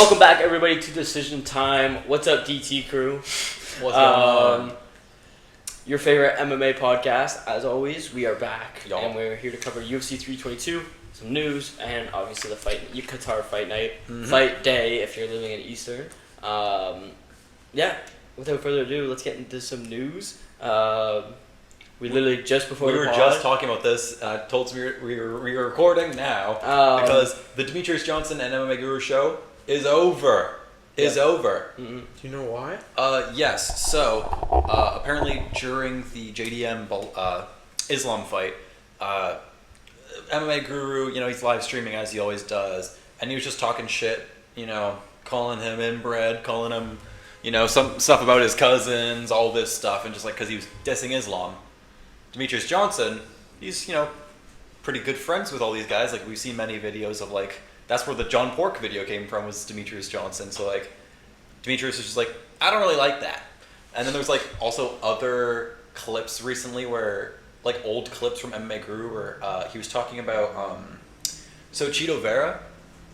Welcome back, everybody, to Decision Time. What's up, DT crew? What's going on? Your favorite MMA podcast. As always, we are back, Yo. and we're here to cover UFC 322, some news, and obviously the Qatar fight night, fight day if you're living in Eastern. Yeah. Without further ado, let's get into some news. We literally just before we the were pod, just talking about this. Told us we were recording now because the Demetrius Johnson and MMA Guru show is over. Over. Mm-hmm. Do you know why? Yes. So apparently during the JDM Islam fight, MMA Guru, he's live streaming as he always does, and he was just talking shit, calling him inbred, calling him, some stuff about his cousins, all this stuff, and just because he was dissing Islam. Demetrius Johnson, he's, pretty good friends with all these guys. We've seen many videos of, that's where the John Pork video came from, was Demetrius Johnson. So, Demetrius was just I don't really like that. And then there's, also other clips recently where, old clips from MMA Guru where he was talking about, so Cheeto Vera,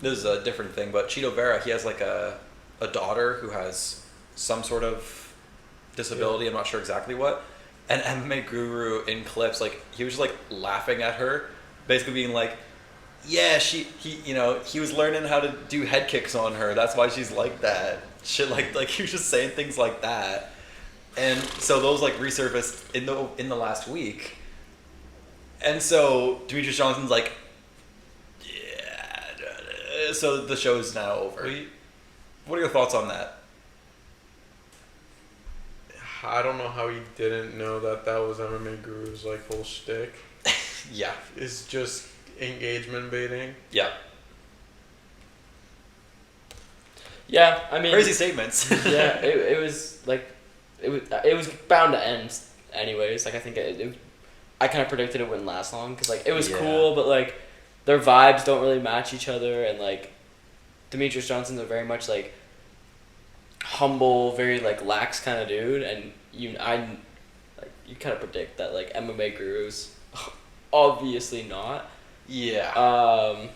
this is a different thing, but Cheeto Vera, he has, a daughter who has some sort of disability, I'm not sure exactly what. And MMA Guru in clips, he was just laughing at her, basically being yeah, he was learning how to do head kicks on her. That's why she's like that. Shit, he was just saying things like that. And so those resurfaced in the last week. And so Demetrius Johnson's yeah. So the show is now over. What are your thoughts on that? I don't know how he didn't know that was MMA Guru's whole shtick. Yeah. It's just engagement baiting. Yeah. Yeah, I mean, crazy statements. Yeah, it was it was bound to end anyways. I think I kind of predicted it wouldn't last long because it was cool, but their vibes don't really match each other, and Demetrius Johnson's a very much humble, very lax kind of dude, and you kind of predict that MMA Guru's obviously not. Yeah.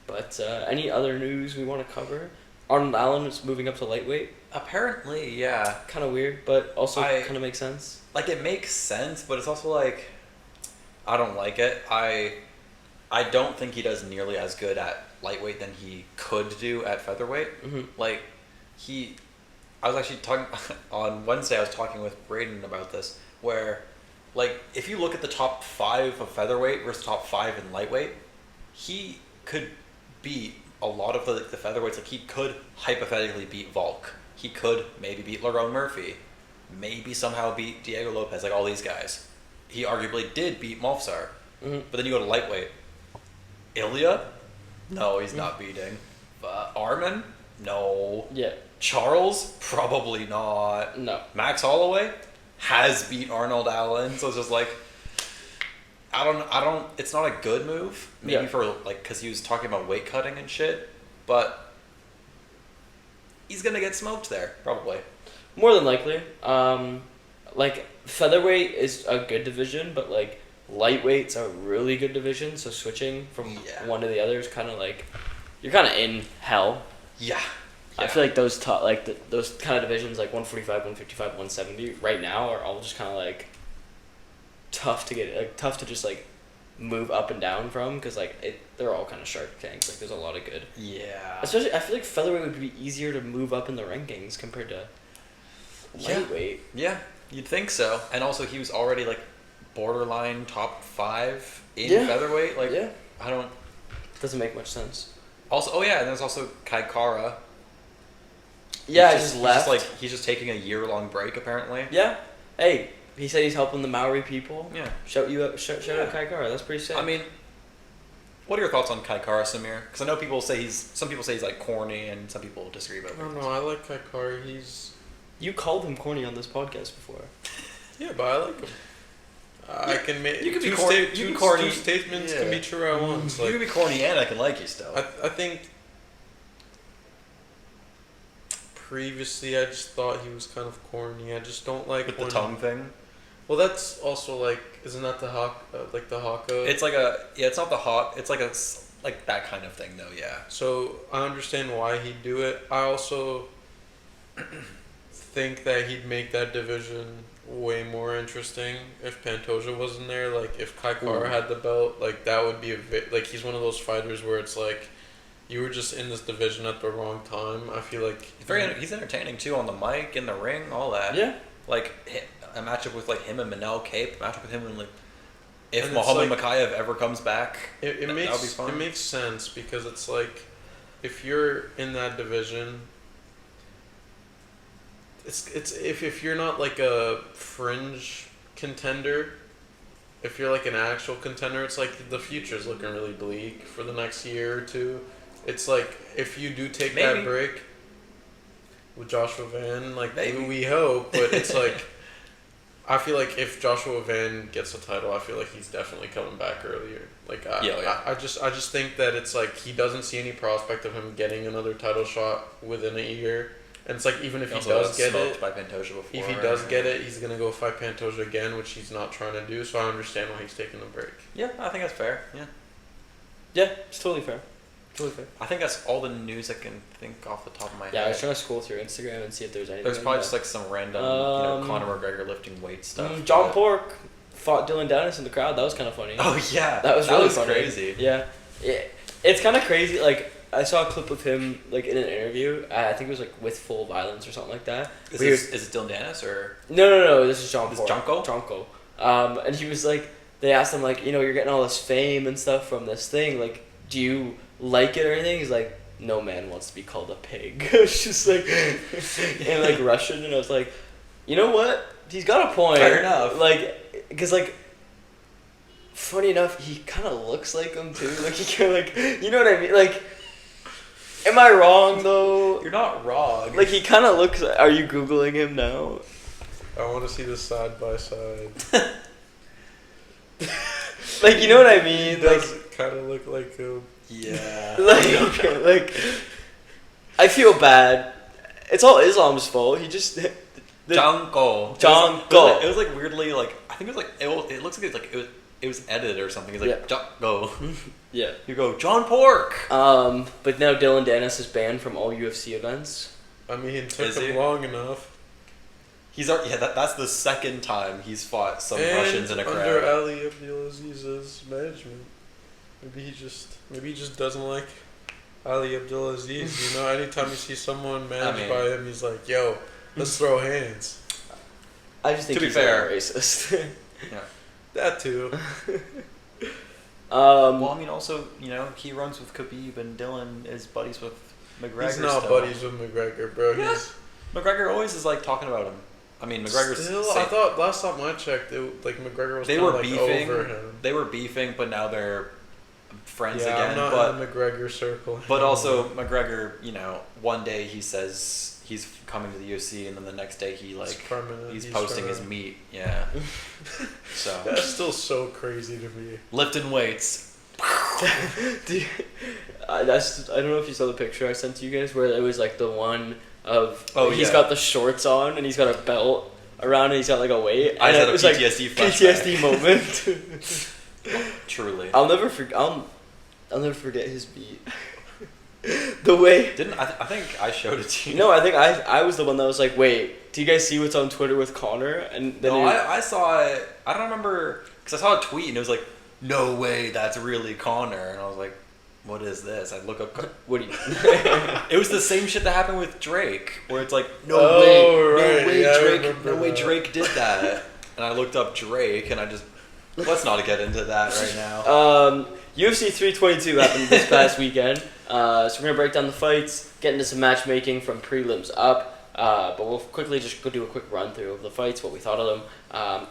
But any other news we want to cover? Arnold Allen is moving up to lightweight. Apparently, yeah. Kind of weird, but also kind of makes sense. It makes sense, but it's also I don't like it. I don't think he does nearly as good at lightweight than he could do at featherweight. Mm-hmm. I was actually talking on Wednesday. I was talking with Braden about this, where, if you look at the top 5 of featherweight versus top 5 in lightweight, he could beat a lot of the featherweights. He could hypothetically beat Volk. He could maybe beat Lerone Murphy, maybe somehow beat Diego Lopez. All these guys. He arguably did beat Mofsar. Mm-hmm. But then you go to lightweight. Ilya? No, he's not beating. Arman? No. Yeah. Charles? Probably not. No. Max Holloway has beat Arnold Allen, so it's just I don't. It's not a good move. Maybe for because he was talking about weight cutting and shit, but he's gonna get smoked there probably. More than likely. Featherweight is a good division, but lightweight's a really good division. So switching from one to the other is kind of you're kind of in hell. Yeah. I feel those those kind of divisions 145, 155, 170 right now are all just kind of tough to get tough to just move up and down from because they're all kind of shark tanks. There's a lot of good. Yeah. Especially I feel featherweight would be easier to move up in the rankings compared to lightweight. Yeah, you'd think so. And also he was already borderline top 5 in featherweight. I don't. Doesn't make much sense. Also, and there's also Kai Kara. Yeah, he's just left. He's just taking a year-long break, apparently. Yeah. Hey, he said he's helping the Maori people. Yeah. Shout out Kai Kara. That's pretty sick. I mean, what are your thoughts on Kai Kara, Samir? Because I know some people say he's corny, and some people disagree about it. No, I like Kai Kara. You called him corny on this podcast before. Yeah, but I like him. I can make. You could be corny. Two statements can be true at once. You can be corny, and I can like you still. I think. Previously, I just thought he was kind of corny. I just don't like with the tongue thing. Well, that's also isn't that the hawk, the haka? It's it's not the hawk. It's like that kind of thing, though. Yeah. So I understand why he'd do it. I also think that he'd make that division way more interesting if Pantoja wasn't there. Like if Kai Kara had the belt, like that would be like he's one of those fighters where it's like you were just in this division at the wrong time. I feel like He's entertaining too on the mic, in the ring, all that. Yeah. Like a matchup with like him and Manel Cape, a matchup with him and like if And Muhammad like, Makayev ever comes back, it that makes would be fun. it makes sense because it's like if you're in that division, it's if you're not like a fringe contender, if you're like an actual contender, it's like the future's looking really bleak for the next year or two. It's like if you do take that Maybe. break with Joshua Van, like Maybe. we hope, but it's like I feel like if Joshua Van gets a title, I feel like he's definitely coming back earlier. Like I just think that it's like he doesn't see any prospect of him getting another title shot within a year. And it's like even if he does get it, by Pantoja before, if he does get it, he's gonna go fight Pantoja again, which he's not trying to do. So I understand why he's taking the break. Yeah, I think that's fair. Yeah. Yeah, it's totally fair. Totally fair. I think that's all the news I can think off the top of my head. Yeah, I was trying to scroll through Instagram and see if there's anything. There's probably that. just like some random, Conor McGregor lifting weight stuff. John but- Pork fought Dylan Dennis in the crowd. That was kind of funny. Oh yeah, that was really funny. crazy. Yeah, it's kind of crazy. Like I saw a clip of him like in an interview. I think it was like with Full Violence or something like that. Is it Dylan Dennis or? No. This is John This Pork. Jonko? Jonko. And he was like, they asked him like, you're getting all this fame and stuff from this thing. Like, do you like it or anything? He's like, no man wants to be called a pig. It's just like in like Russian, and I was like, you know what? He's got a point. Fair enough. Like, because like, funny enough, he kind of looks like him too. Like he kind of like, you know what I mean? Like, am I wrong though? You're not wrong. Like he kind of looks. Are you googling him now? I want to see this side by side. Like, you know what I mean? He does kind of look like him. Yeah. like, I feel bad. It's all Islam's fault. He just Jonko. Jonko. It was like weirdly like I think it was like it looks like it was edited or something. He's like Jonko. Yeah. You go John Pork. But now Dylan Dennis is banned from all UFC events. I mean, it took Is him he? long enough. That's the second time he's fought some And Russians in a crowd. under Ali Abdulaziz's management. Maybe he just doesn't like Ali Abdulaziz. You know, anytime you see someone managed by him, he's like, "Yo, let's throw hands." I just think To be he's fair. a racist. Yeah. That too. Well, I mean, also, he runs with Khabib and Dylan is buddies with McGregor. He's not still. buddies with McGregor, bro. Yeah. He's McGregor always is like talking about him. I mean, McGregor's still. I thought last time I checked, McGregor was they kinda were like beefing. over him. They were beefing, but now they're friends Yeah, again. I'm not but in the McGregor circle. but also McGregor, one day he says he's coming to the UFC, and then the next day It's permanent. he's posting his meat. Yeah. So That's still so crazy to me. lifting weights. Dude, I don't know if you saw the picture I sent to you guys where it was like the one of he's got the shorts on and he's got a belt around and he's got like a weight. I and had it a was PTSD like flashback. PTSD moment. Truly. I'll never forget his beat. The way. I think I showed it to you. No, I think I was the one that was like, wait, do you guys see what's on Twitter with Connor? And then I saw it. I don't remember because I saw a tweet and it was like, "No way, that's really Connor," and I was like, "What is this?" I look up. what do you? It was the same shit that happened with Drake, where it's like, right. Yeah, I remember no way, that. Drake did that. And I looked up Drake, and let's not get into that right now. UFC 322 happened this past weekend. So we're gonna break down the fights, get into some matchmaking from prelims up. But we'll quickly just go do a quick run through of the fights, what we thought of them.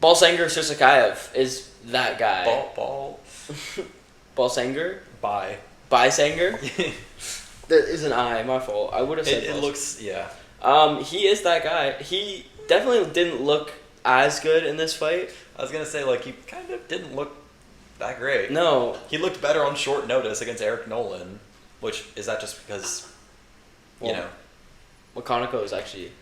Balsanger Susakayev is that guy. Balsanger? Bysanger? There is an I, my fault. I would have said It looks, yeah. he is that guy. He definitely didn't look as good in this fight. I was gonna say, he kind of didn't look that great. No. He looked better on short notice against Eric Nolan, which is that just because, Well, McConaughey was actually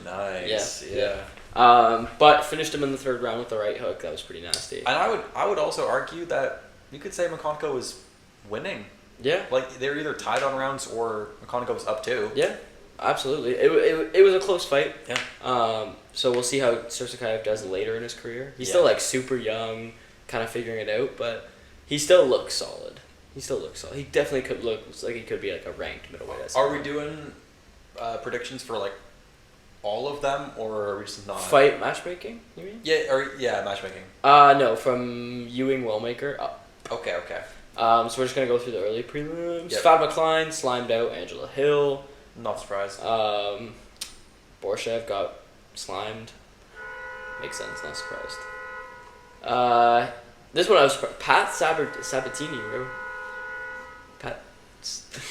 nice. Yeah. But finished him in the third round with the right hook. That was pretty nasty. And I would also argue that you could say McConaughey was winning. Yeah. Like they were either tied on rounds or McConaughey was up 2. Yeah, absolutely. It was a close fight. Yeah. So we'll see how Sursakayev does later in his career. He's still like super young, kind of figuring it out, but he still looks solid. He definitely could look like he could be like a ranked middleweight. Are we doing predictions for like all of them, or are we just not fight matchmaking? You mean? Yeah, matchmaking. No, from Ewing Wellmaker up. Okay. So we're just gonna go through the early prelims. Yep. Fad McCline slimed out Angela Hill. Not surprised. Borshev got slimed. Makes sense. Not surprised. This one I was Pat Sabatini, bro. Pat.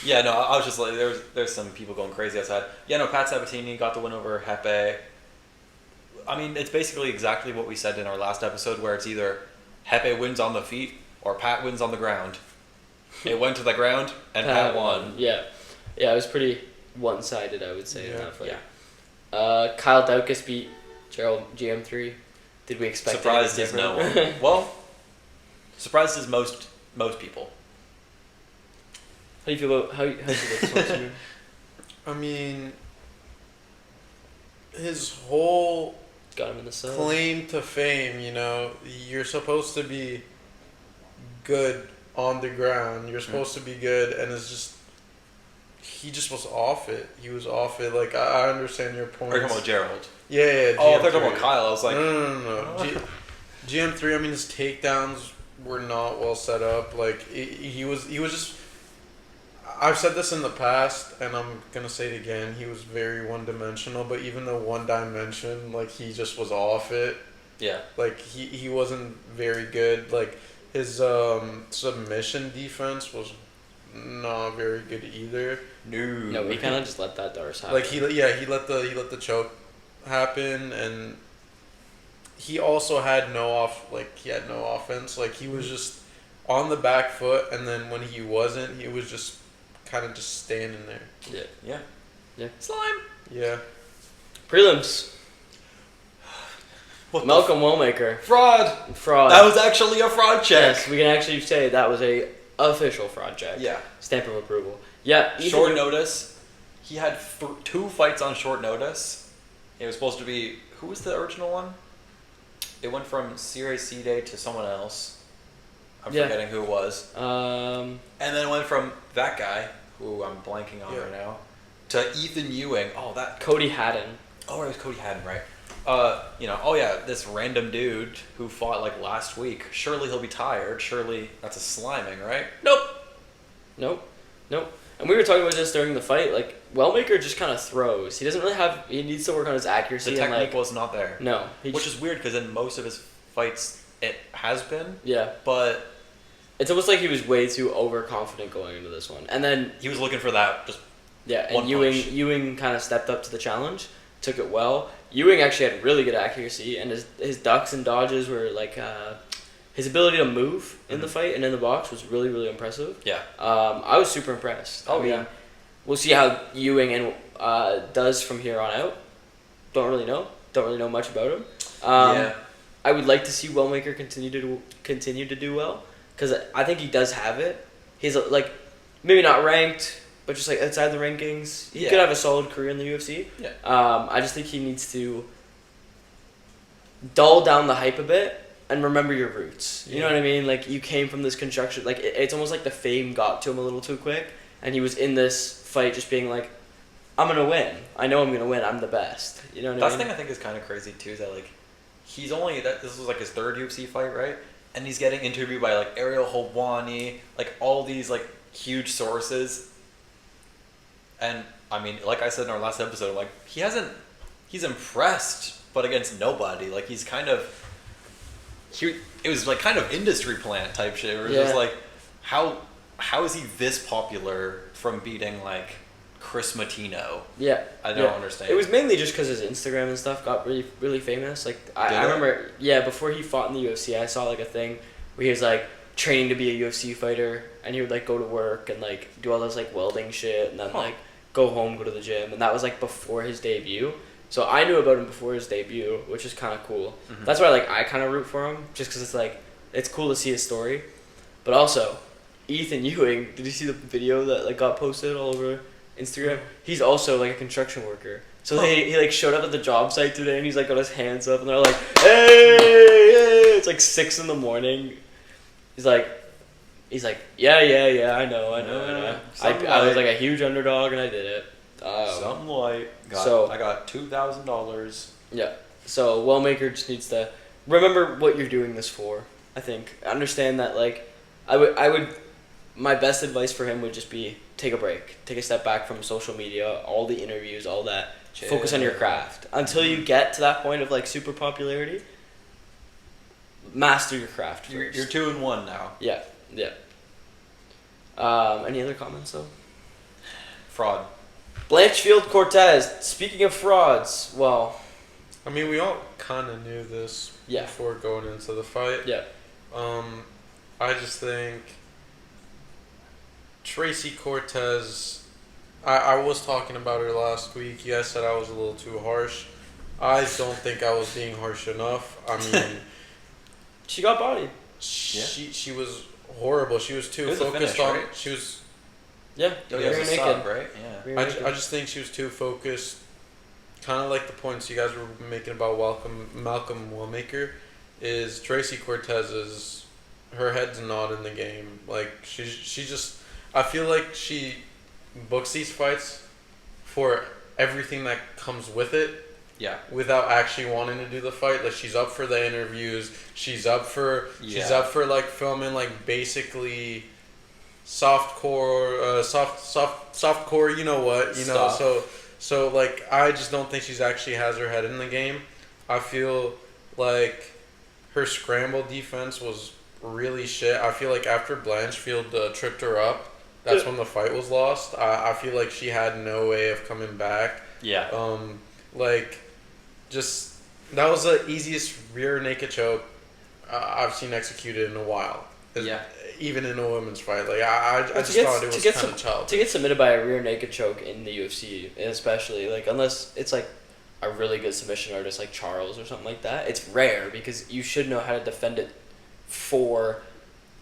Yeah, no, I was just like there's some people going crazy outside. Yeah, no, Pat Sabatini got the win over Hepe. I mean, it's basically exactly what we said in our last episode, where it's either Hepe wins on the feet or Pat wins on the ground. It went to the ground and Pat won. Yeah, it was pretty one-sided, I would say, in that fight. Yeah. Kyle Daukus beat Gerald GM3. Did we expect surprised as no one? Well, surprised as most people. How do you feel about this one? I mean, his whole got him in the sun. Claim to fame, you're supposed to be good on the ground. You're supposed to be good, and it's just he just was off it. He was off it. Like I understand your point. Are you talking about Gerald? Yeah. Oh, I thought you were talking about Kyle. I was like, no. GM3. I mean, his takedowns were not well set up. Like he was just. I've said this in the past, and I'm gonna say it again. He was very one-dimensional, but even the one dimension, like he just was off it. Yeah. Like he wasn't very good. Like his submission defense was not very good either. No, he kind of just let that Doris happen. Like he let the choke happen, and he also had no offense. Like he was just on the back foot, and then when he wasn't, he was just kind of just standing there. Yeah. Slime. Yeah. Prelims. Malcolm Wellmaker. Fraud. That was actually a fraud check. Yes, we can actually say that was a official fraud check. Yeah. Stamp of approval. Yeah. Short notice. He had 2 fights on short notice. It was supposed to be, who was the original one? It went from Sire Side to someone else. I'm forgetting who it was. And then it went from that guy, who I'm blanking on right now, to Ethan Ewing. Cody Haddon. Oh, it was Cody Haddon, right? This random dude who fought like last week. Surely he'll be tired. Surely that's a sliming, right? Nope. And we were talking about this during the fight. Like, Wellmaker just kind of throws. He doesn't really have. He needs to work on his accuracy. The technique was not there. No, which is weird because in most of his fights it has been. Yeah, but it's almost like he was way too overconfident going into this one, and then he was looking for that. And Ewing kind of stepped up to the challenge, took it well. Ewing actually had really good accuracy, and his ducks and dodges were like his ability to move in the fight and in the box was really, really impressive. Yeah. I was super impressed. I mean, we'll see how Ewing does from here on out. Don't really know much about him. I would like to see Wellmaker continue to do well, because I think he does have it. He's like maybe not ranked, but just like outside the rankings, he could have a solid career in the UFC. Yeah. I just think he needs to dull down the hype a bit and remember your roots. You know what I mean? Like, you came from this construction. Like, it's almost like the fame got to him a little too quick, and he was in this fight just being like, I'm gonna win. I know I'm gonna win. I'm the best. You know what I mean? That's the thing I think is kind of crazy too. Is that like, this was like his 3rd UFC fight, right? And he's getting interviewed by like Ariel Helwani, like all these like huge sources. And I mean, like I said in our last episode, I'm like, he's impressed, but against nobody. Like, he's kind of, it was like kind of industry plant type shit. Where it was just like, how is he this popular from beating like Chris Matino? Yeah. I don't understand. It was mainly just because his Instagram and stuff got really, really famous. Like, I remember, before he fought in the UFC, I saw like a thing where he was like training to be a UFC fighter, and he would like go to work and like do all this like welding shit, and then like go home, go to the gym, and that was like before his debut. So I knew about him before his debut, which is kind of cool. Mm-hmm. That's why I kind of root for him, just because it's like it's cool to see his story. But also, Ethan Ewing, did you see the video that like got posted all over Instagram? He's also like a construction worker. So he like showed up at the job site today, and he's like got his hands up, and they're like, "Hey, hey!" It's like 6 a.m. He's like, yeah, I know. I was like a huge underdog, and I did it. Something light. I got $2,000. Yeah. So Wellmaker just needs to remember what you're doing this for. I think understand that like, I would, my best advice for him would just be take a break, take a step back from social media, all the interviews, all that. Chill. Focus on your craft until you get to that point of like super popularity. Master your craft first. You're 2-1 now. Yeah. Any other comments though? Fraud. Blanchfield Cortez. Speaking of frauds, well, I mean, we all kind of knew this before going into the fight. Yeah. I just think Tracy Cortez. I was talking about her last week. You guys said I was a little too harsh. I don't think I was being harsh enough. I mean, she got bodied. She was horrible. She was too focused on. Right? She was. Yeah. Rear naked, sub, right? Yeah. I just think she was too focused. Kind of like the points you guys were making about Malcolm Wellmaker, is Tracy Cortez's. Her head's not in the game. Like she just. I feel like she books these fights for everything that comes with it. Yeah. Without actually wanting to do the fight, like she's up for the interviews. She's up for like filming like basically softcore, softcore. You know what? You know. So like I just don't think she's actually has her head in the game. I feel like her scramble defense was really shit. I feel like after Blanchfield tripped her up, that's when the fight was lost. I feel like she had no way of coming back. Yeah. Just that was the easiest rear naked choke I've seen executed in a while. Even in a women's fight, like I just thought it was kind of childish. To get submitted by a rear naked choke in the UFC, especially like unless it's like a really good submission artist like Charles or something like that, it's rare because you should know how to defend it for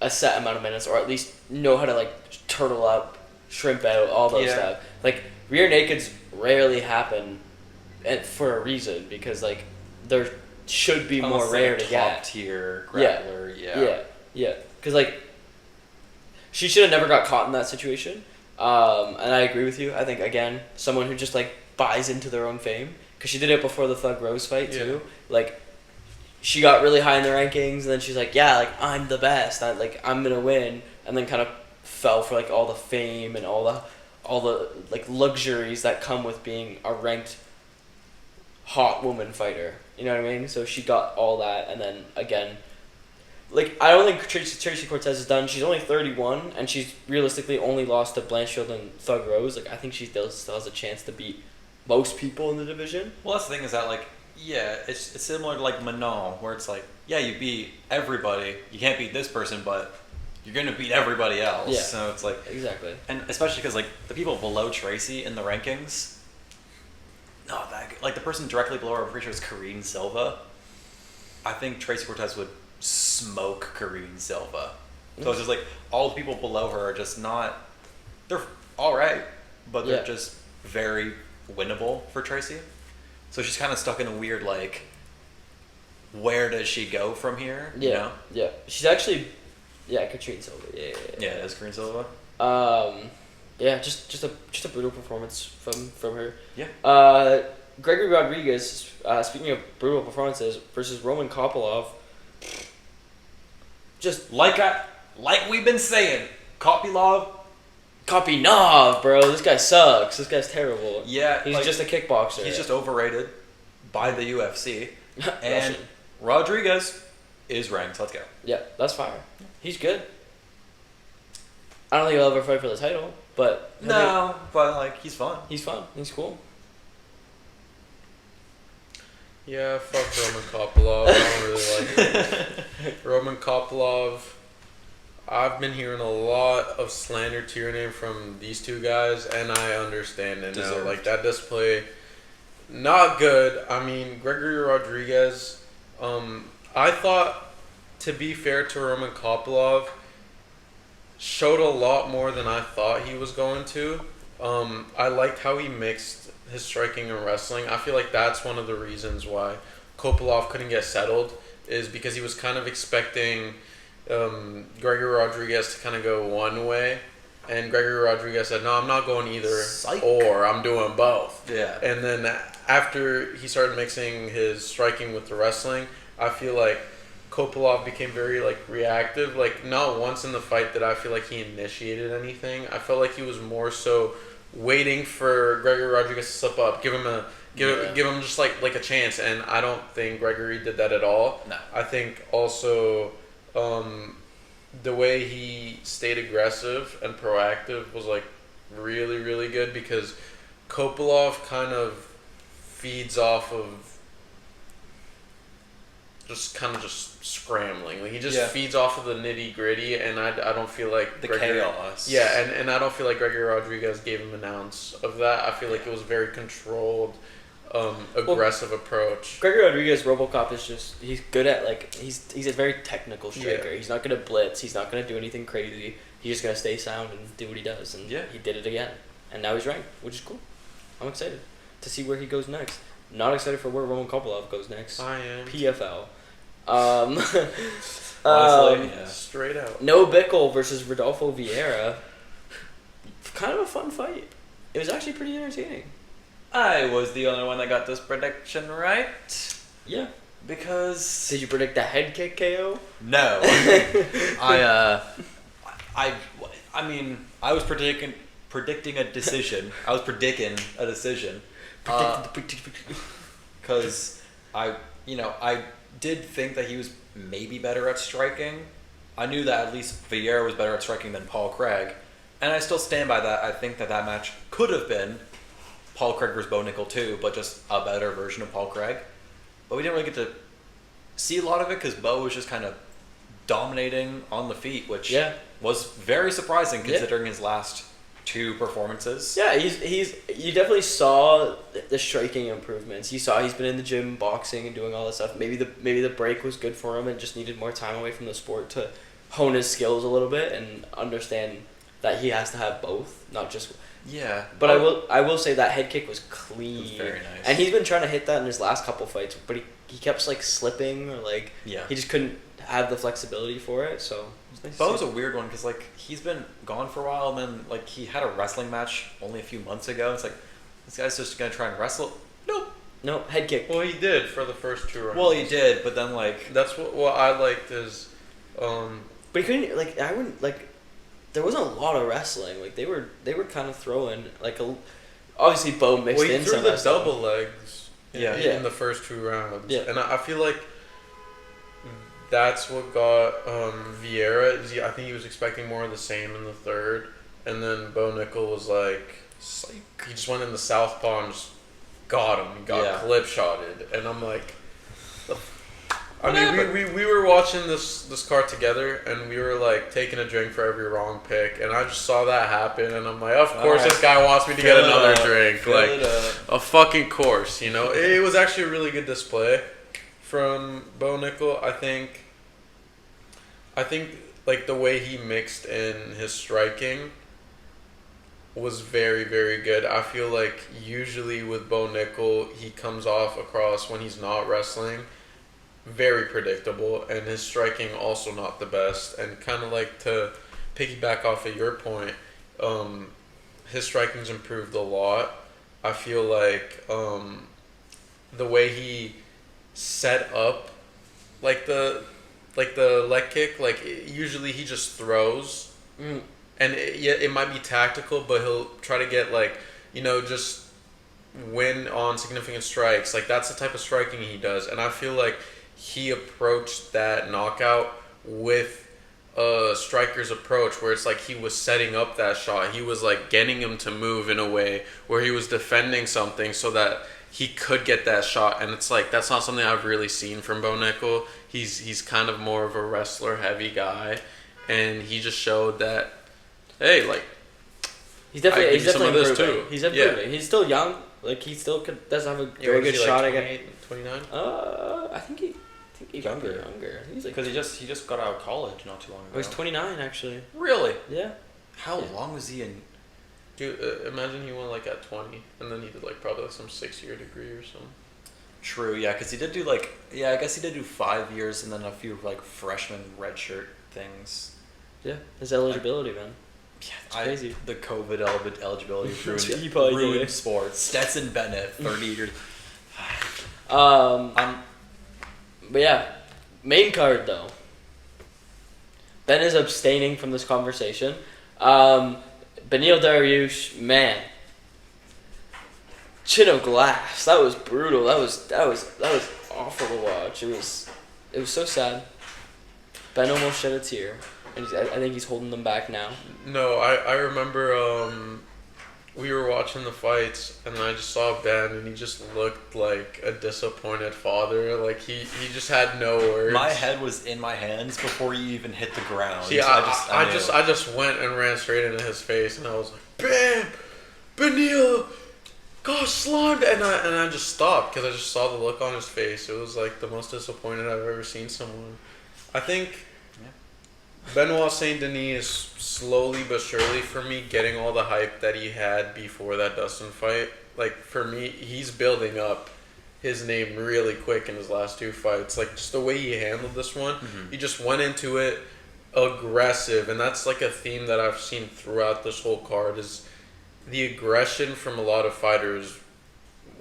a set amount of minutes, or at least know how to like turtle up, shrimp out, all those stuff. Like rear nakeds rarely happen, and for a reason, because like there should be more rare to get. Top tier grappler, yeah. Because like she should have never got caught in that situation. And I agree with you. I think again, someone who just like buys into their own fame, because she did it before the Thug Rose fight too. Like she got really high in the rankings, and then she's like, yeah, like I'm the best. I'm gonna win, and then kind of fell for like all the fame and all the like luxuries that come with being a ranked hot woman fighter. You know what I mean? So she got all that, and then again, like I don't think Tracy Cortez is done. She's only 31, and she's realistically only lost to Blanchfield and Thug Rose. Like I think she still has a chance to beat most people in the division. Well, that's the thing is that like. Yeah, it's similar to like Manon, where it's like, yeah, you beat everybody. You can't beat this person, but you're going to beat everybody else. Yeah. So it's like... Exactly. And especially because like the people below Tracy in the rankings, not that good. Like the person directly below her, I'm pretty sure is Karine Silva. I think Tracy Cortez would smoke Karine Silva. So it's just like all the people below her are just not... They're all right, but they're just very winnable for Tracy. So she's kind of stuck in a weird, like, where does she go from here? Yeah, you know? Yeah. She's actually, Katrine Silva. Yeah, it is Karine Silva. Yeah, just a brutal performance from her. Yeah. Gregory Rodriguez, speaking of brutal performances, versus Roman Kopylov. Just like we've been saying, Kopylov, bro. This guy sucks. This guy's terrible. Yeah. He's just a kickboxer. He's just overrated by the UFC. And Rodriguez is ranked. Let's go. Yeah, that's fire. He's good. I don't think he'll ever fight for the title, but... but like, he's fun. He's fun. He's cool. Yeah, fuck Roman Kopylov. I don't really like him. Roman Kopylov... I've been hearing a lot of slander to your name from these two guys, and I understand it now. Like, that display, not good. I mean, Gregory Rodriguez, I thought, to be fair to Roman Kopylov, showed a lot more than I thought he was going to. I liked how he mixed his striking and wrestling. I feel like that's one of the reasons why Kopylov couldn't get settled, is because he was kind of expecting Gregory Rodriguez to kind of go one way, and Gregory Rodriguez said, "No, I'm not going either, or I'm doing both." Yeah. And then after he started mixing his striking with the wrestling, I feel like Kopylov became very reactive. Like, not once in the fight did I feel like he initiated anything. I felt like he was more so waiting for Gregory Rodriguez to slip up, give him just like a chance, and I don't think Gregory did that at all. No. I think also the way he stayed aggressive and proactive was really, really good, because Kopylov kind of feeds off of just scrambling. Like, he just feeds off of the nitty gritty, and I don't feel like the chaos. Yeah, and I don't feel like Gregory Rodriguez gave him an ounce of that. I feel like it was very controlled, aggressive approach. Gregory Rodriguez, RoboCop, is just, he's good at he's a very technical striker. Yeah. He's not gonna blitz. He's not gonna do anything crazy. He's just gonna stay sound and do what he does. And he did it again, and now he's ranked, which is cool. I'm excited to see where he goes next. Not excited for where Roman Kopylov goes next. I am. PFL. Honestly, straight out. No Bickle versus Rodolfo Vieira. Kind of a fun fight. It was actually pretty entertaining. I was the only one that got this prediction right. Yeah. Because... Did you predict a head kick KO? No. I mean, I was predicting a decision. I was predicting a decision. Because I did think that he was maybe better at striking. I knew that at least Vieira was better at striking than Paul Craig. And I still stand by that. I think that match could have been Paul Craig versus Bo Nickel too, but just a better version of Paul Craig. But we didn't really get to see a lot of it because Bo was just kind of dominating on the feet, which was very surprising considering his last two performances. Yeah, you definitely saw the striking improvements. You saw he's been in the gym boxing and doing all this stuff. Maybe the break was good for him and just needed more time away from the sport to hone his skills a little bit and understand that he has to have both, not just. Yeah. But I will say that head kick was clean. It was very nice. And he's been trying to hit that in his last couple fights, but he kept slipping or he just couldn't have the flexibility for it. So nice. Bo's a weird one because he's been gone for a while, and then he had a wrestling match only a few months ago. It's this guy's just gonna try and wrestle. Nope, head kick. Well, he did for the first two rounds. Well, he did, but then that's what I liked is. But he couldn't I wouldn't there wasn't a lot of wrestling. They were kind of throwing obviously Bo mixed in some of the double legs. In the first two rounds. Yeah. And I feel like that's what got Vieira. I think he was expecting more of the same in the third, and then Bo Nickel was he just went in the southpaw and just got him. He got clip shotted, and I'm like. I mean, we were watching this card together, and we were taking a drink for every wrong pick, and I just saw that happen, and I'm like, of course this guy wants me to get another drink, a fucking course, It was actually a really good display from Bo Nickel. I think the way he mixed in his striking was very, very good. I feel like usually with Bo Nickel, he comes off across when he's not wrestling very predictable, and his striking also not the best. And kind of to piggyback off of your point, his striking's improved a lot. I feel like the way he set up the leg kick, usually he just throws, and it might be tactical, but he'll try to get just win on significant strikes. That's the type of striking he does, and I feel like he approached that knockout with a striker's approach, where it's he was setting up that shot. He was getting him to move in a way where he was defending something so that he could get that shot. And it's that's not something I've really seen from Bo Nickel. He's kind of more of a wrestler heavy guy, and he just showed that, hey, like, he's definitely improving. too. He's improving. He's still young. Like, he still does have a very good shot again. 29? I think he's younger. He's like, because he just got out of college not too long ago. He's 29 actually. Really? Yeah. How long was he in? Dude, imagine he went like at 20, and then he did like probably like some 6-year degree or something. True, yeah, because he did do like, I guess he did do 5 years and then a few like freshman redshirt things. Yeah, his eligibility, man. Yeah, it's crazy. The COVID eligibility ruined sports. Stetson Bennett, 30 years. But yeah, main card though. Ben is abstaining from this conversation. Beneil Dariush, man. Chin of glass. That was brutal. That was awful to watch. It was so sad. Ben almost shed a tear, and I think he's holding them back now. No, I remember we were watching the fights, and I just saw Ben, and he just looked like a disappointed father. Like he just had no words. My head was in my hands before he even hit the ground. See, I just went and ran straight into his face, and I was like, "Bam, Beneil got slimed," and I just stopped because I just saw the look on his face. It was like the most disappointed I've ever seen someone. I think Benoit Saint Denis is slowly but surely, for me, getting all the hype that he had before that Dustin fight. Like, for me, he's building up his name really quick in his last 2 fights. Like, just the way he handled this one, he just went into it aggressive, and that's like a theme that I've seen throughout this whole card is the aggression from a lot of fighters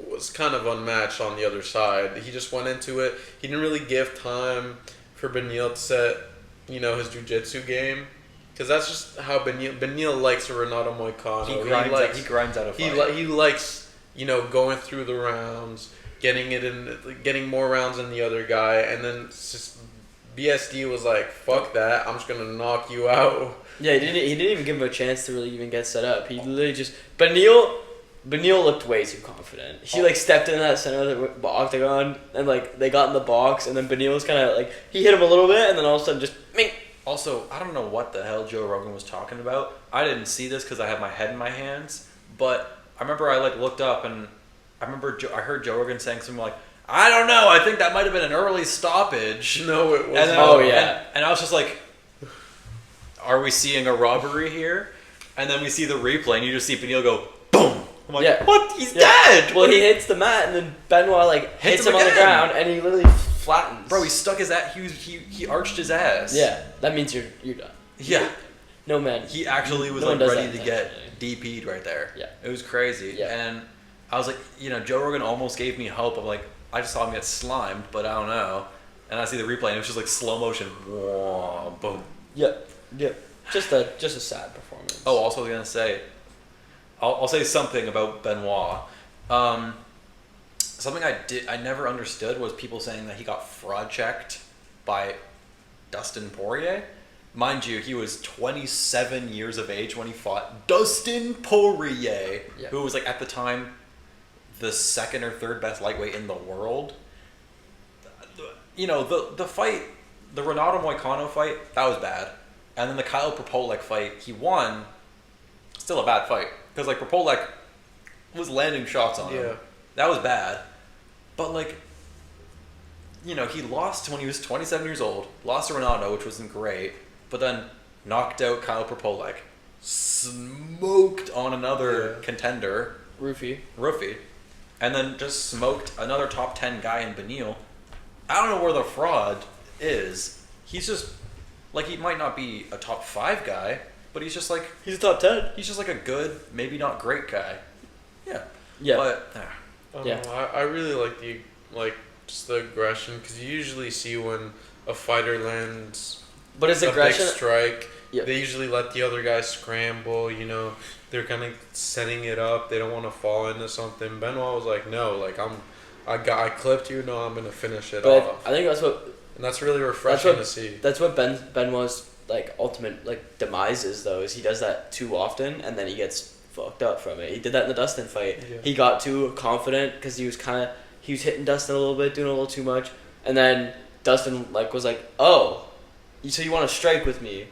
was kind of unmatched on the other side. He just went into it. He didn't really give time for Beneil to set, his jiu-jitsu game. Because that's just how Beneil likes a Renato Moicano. He grinds out a fight. He likes, going through the rounds, getting more rounds than the other guy, and then BSD was like, fuck that, I'm just going to knock you out. Yeah, he didn't even give him a chance to really even get set up. He literally just... Beneil looked way too confident. He stepped in that center of the octagon, and they got in the box, and then Beneil was kind of he hit him a little bit, and then all of a sudden just... Ming! Also, I don't know what the hell Joe Rogan was talking about. I didn't see this because I had my head in my hands, but I remember I looked up, and I heard Joe Rogan saying something like, I don't know, I think that might have been an early stoppage. No, it wasn't. And I was just like, are we seeing a robbery here? And then we see the replay, and you just see Beneil go, boom! I'm like, what? He's dead! Well, he hits the mat, and then Benoit, hits him on the ground, and he literally flattens. Bro, he stuck his ass, he arched his ass. Yeah, that means you're done. Yeah. No, man. He actually was, ready to get DP'd right there. Yeah. It was crazy. Yeah. And I was like, Joe Rogan almost gave me hope of, I just saw him get slimed, but I don't know. And I see the replay, and it was just, slow motion. Whoa, boom. Yep. Just a sad performance. Oh, also I was going to say, I'll say something about Benoit. Something I never understood was people saying that he got fraud checked by Dustin Poirier. Mind you, he was 27 years of age when he fought Dustin Poirier, who was at the time the 2nd or 3rd best lightweight in the world. The fight, the Renato Moicano fight, that was bad. And then the Kyle Propolek fight, he won. Still a bad fight. Because, Propolek was landing shots on him. That was bad. But, he lost when he was 27 years old. Lost to Renato, which wasn't great. But then knocked out Kyle Propolek. Smoked on another contender. Roofie. And then just smoked another top 10 guy in Beneil. I don't know where the fraud is. He's just... he might not be a top 5 guy, but he's just he's a top 10. He's just a good, maybe not great guy. Yeah. But I really like just the aggression, because you usually see when a fighter lands his a aggression, big strike, they usually let the other guy scramble. They're kind of setting it up. They don't want to fall into something. Benoit was like, no, I clipped you. No, I'm gonna finish it off. I think that's what. And that's really refreshing to see. That's what Benoit's ultimate demise is, though, is he does that too often, and then he gets fucked up from it. He did that in the Dustin fight. Yeah. He got too confident because he was hitting Dustin a little bit, doing a little too much, and then Dustin was like, oh, so you want to strike with me?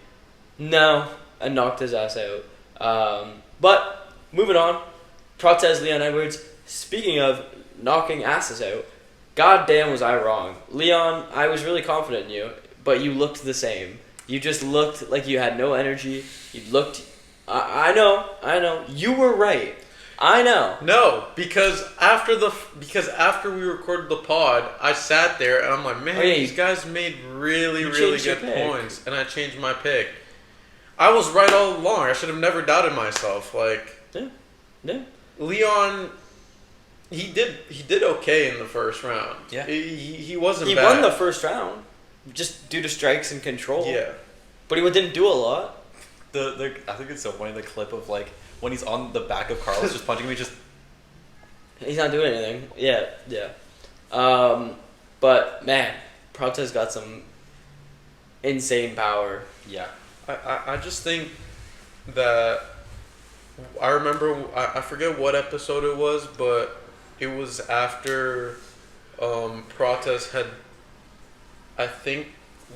No, and knocked his ass out. But moving on, Protez Leon Edwards. Speaking of knocking asses out, goddamn was I wrong, Leon. I was really confident in you, but you looked the same. You just looked like you had no energy. You looked. I know. You were right. I know. No, because after we recorded the pod, I sat there and I'm like, man, these guys made really good points, and I changed my pick. I was right all along. I should have never doubted myself. Like, yeah. Leon, he did okay in the first round. Yeah, he wasn't. He bad. won the first round, just due to strikes and control. Yeah, but he didn't do a lot. I think it's so funny, the clip of like when he's on the back of Carlos just punching me, just he's not doing anything. Yeah. But man, Protez got some insane power. Yeah. I just think that I remember, I forget what episode it was, but it was after Protez had, I think,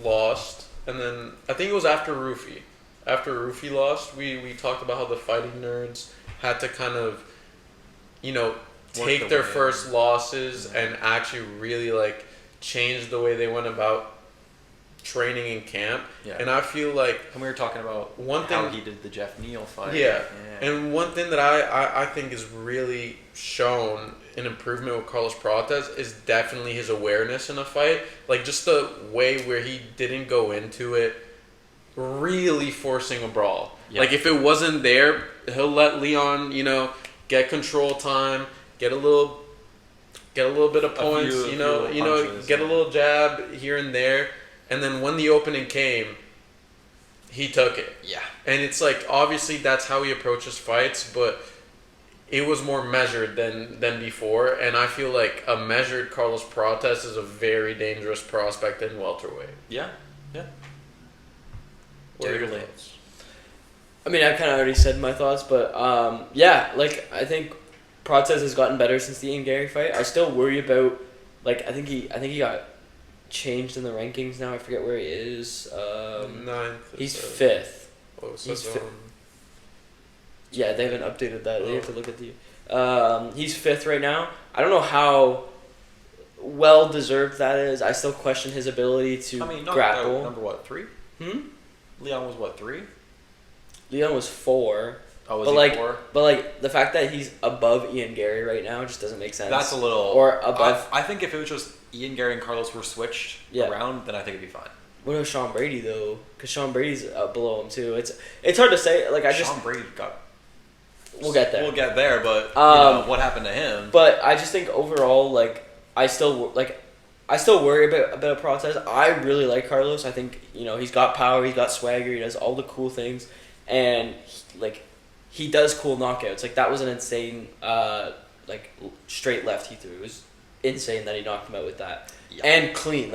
lost, and then I think it was after Rufy. After Rufy lost, we talked about how the fighting nerds had to kind of, take their first losses and actually really like change the way they went about training in camp. Yeah. And I feel like, and we were talking about how he did the Jeff Neal fight. Yeah. And one thing that I think is really shown an improvement with Carlos Protez is definitely his awareness in a fight. Like just the way where he didn't go into it really forcing a brawl. Yeah. Like if it wasn't there, he'll let Leon, get control time, get a little bit of points, punches, get a little jab here and there. And then when the opening came, he took it. Yeah. And it's like, obviously that's how he approaches fights, but it was more measured than before. And I feel like a measured Carlos Protez is a very dangerous prospect in welterweight. Yeah. What are your thoughts? I mean, I kind of already said my thoughts, but I think Protez has gotten better since the Ian Gary fight. I still worry about, I think he got changed in the rankings now. I forget where he is. Ninth. He's fifth. He's fifth. Yeah, they haven't updated that. They have to look at the. He's fifth right now. I don't know how well deserved that is. I still question his ability to grapple. Number what, 3? Leon was what, 3? Leon was 4. Oh, was he 4? But the fact that he's above Ian Gary right now just doesn't make sense. That's a little. Or above. I think if it was just Ian Gary and Carlos were switched around, then I think it'd be fine. What about Sean Brady though? Because Sean Brady's below him too. It's hard to say. Sean Brady got. We'll get there. We'll get there, but what happened to him? But I just think overall, I still worry about Protez. I really like Carlos. I think he's got power, he's got swagger, he does all the cool things, and he does cool knockouts. That was an insane straight left he threw. It was insane that he knocked him out with that, and clean.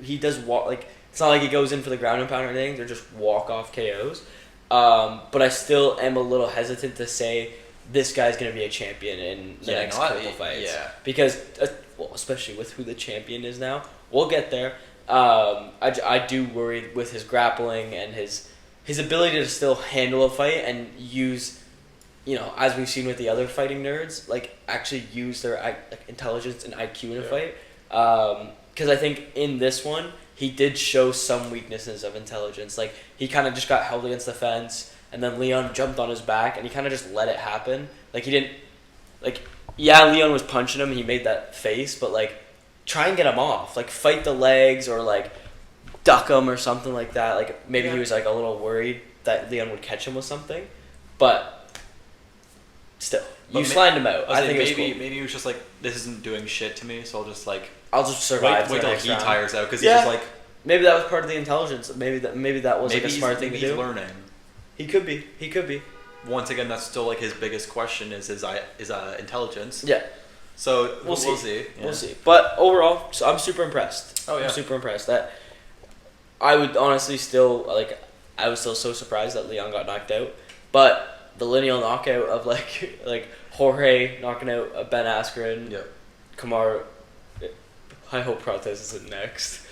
He does walk. It's not like he goes in for the ground and pound or anything. They're just walk off KOs. But I still am a little hesitant to say this guy's going to be a champion in the next couple fights. Yeah. Because, especially with who the champion is now. We'll get there. I do worry with his grappling and his ability to still handle a fight and use, as we've seen with the other fighting nerds, actually use their intelligence and IQ in a fight. Because I think in this one, he did show some weaknesses of intelligence. He kind of just got held against the fence, and then Leon jumped on his back, and he kind of just let it happen. He didn't... Leon was punching him, and he made that face, but, try and get him off. Fight the legs, or, duck him or something like that. Maybe he was, a little worried that Leon would catch him with something. But, still, you slimed him out. I think maybe he was just this isn't doing shit to me, so I'll just, I'll just survive. Wait till he tires out, because he's just maybe that was part of the intelligence. Maybe that was a smart thing to do. He's learning. He could be. Once again, that's still his biggest question is his intelligence. Yeah. So we'll see. Yeah. We'll see. But overall, I'm super impressed. Oh yeah. I'm super impressed. That I would honestly still I was still so surprised that Leon got knocked out. But the lineal knockout of Jorge knocking out Ben Askren. Yep. Kamaru. I hope Protez isn't next.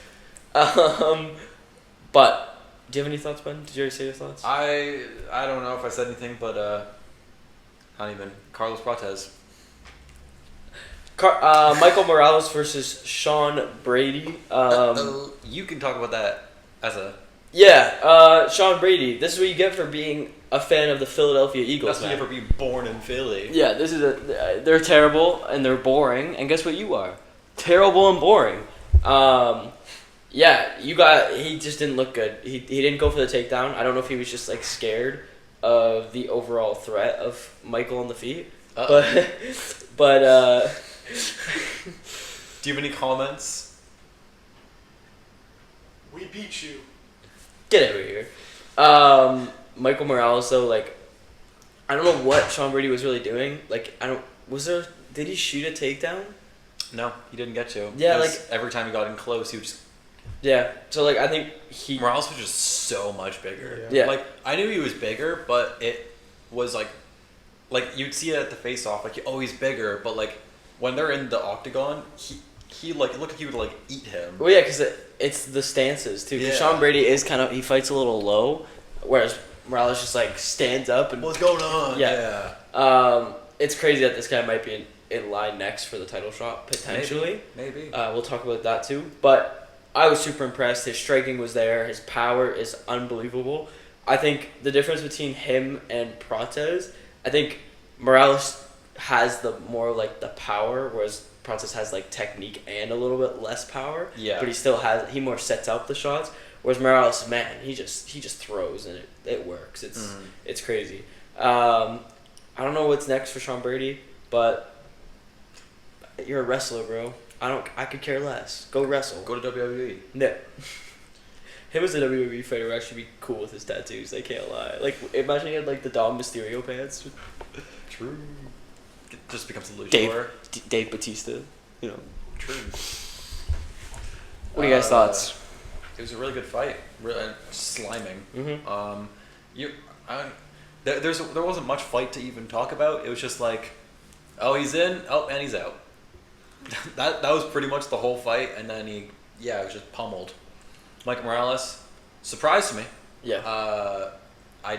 But Do you have any thoughts, Ben? Did you already say your thoughts? I don't know if I said anything, but not even Carlos Prates. Michael Morales versus Sean Brady. You can talk about that as a... Yeah, Sean Brady. This is what you get for being a fan of the Philadelphia Eagles. That's what you get for being born in Philly. Yeah, they're terrible and they're boring. And guess what you are? Terrible and boring. Yeah, he just didn't look good. He didn't go for the takedown. I don't know if he was just like scared of the overall threat of Michael on the feet. Uh-oh. But do you have any comments? We beat you. Get over here. Michael Morales though, like, I don't know what Sean Brady was really doing. Like, did he shoot a takedown? No, he didn't get to. Yeah, like every time he got in close, he would just... Yeah, so like I think Morales was just so much bigger. Yeah. Like, I knew he was bigger, but it was like you'd see it at the face-off, like, oh, he's bigger, but like when they're in the octagon, he like looked like he would like eat him. Well, yeah, because it's the stances too. Yeah. Sean Brady is he fights a little low, whereas Morales just like stands up and what's going on? Yeah. It's crazy that this guy might be in line next for the title shot potentially. Maybe. We'll talk about that too, but. I was super impressed. His striking was there. His power is unbelievable. I think the difference between him and Prates, I think Morales has the more like the power, whereas Prates has like technique and a little bit less power. Yeah. But he more sets out the shots. Whereas Morales, man, he just throws and it works. It's crazy. I don't know what's next for Sean Brady, but you're a wrestler, bro. I could care less. Go wrestle. Go to WWE. No. Him as a WWE fighter would actually be cool with his tattoos. I can't lie. Like, imagine he had like the Dom Mysterio pants. True. It just becomes a luchador. Dave Batista. You know. True. What are you guys' thoughts? It was a really good fight. Really sliming. Mm-hmm. There wasn't much fight to even talk about. It was just like, oh, he's in. Oh, and he's out. That was pretty much the whole fight, and then it was just pummeled. Mike Morales surprised me. Yeah. I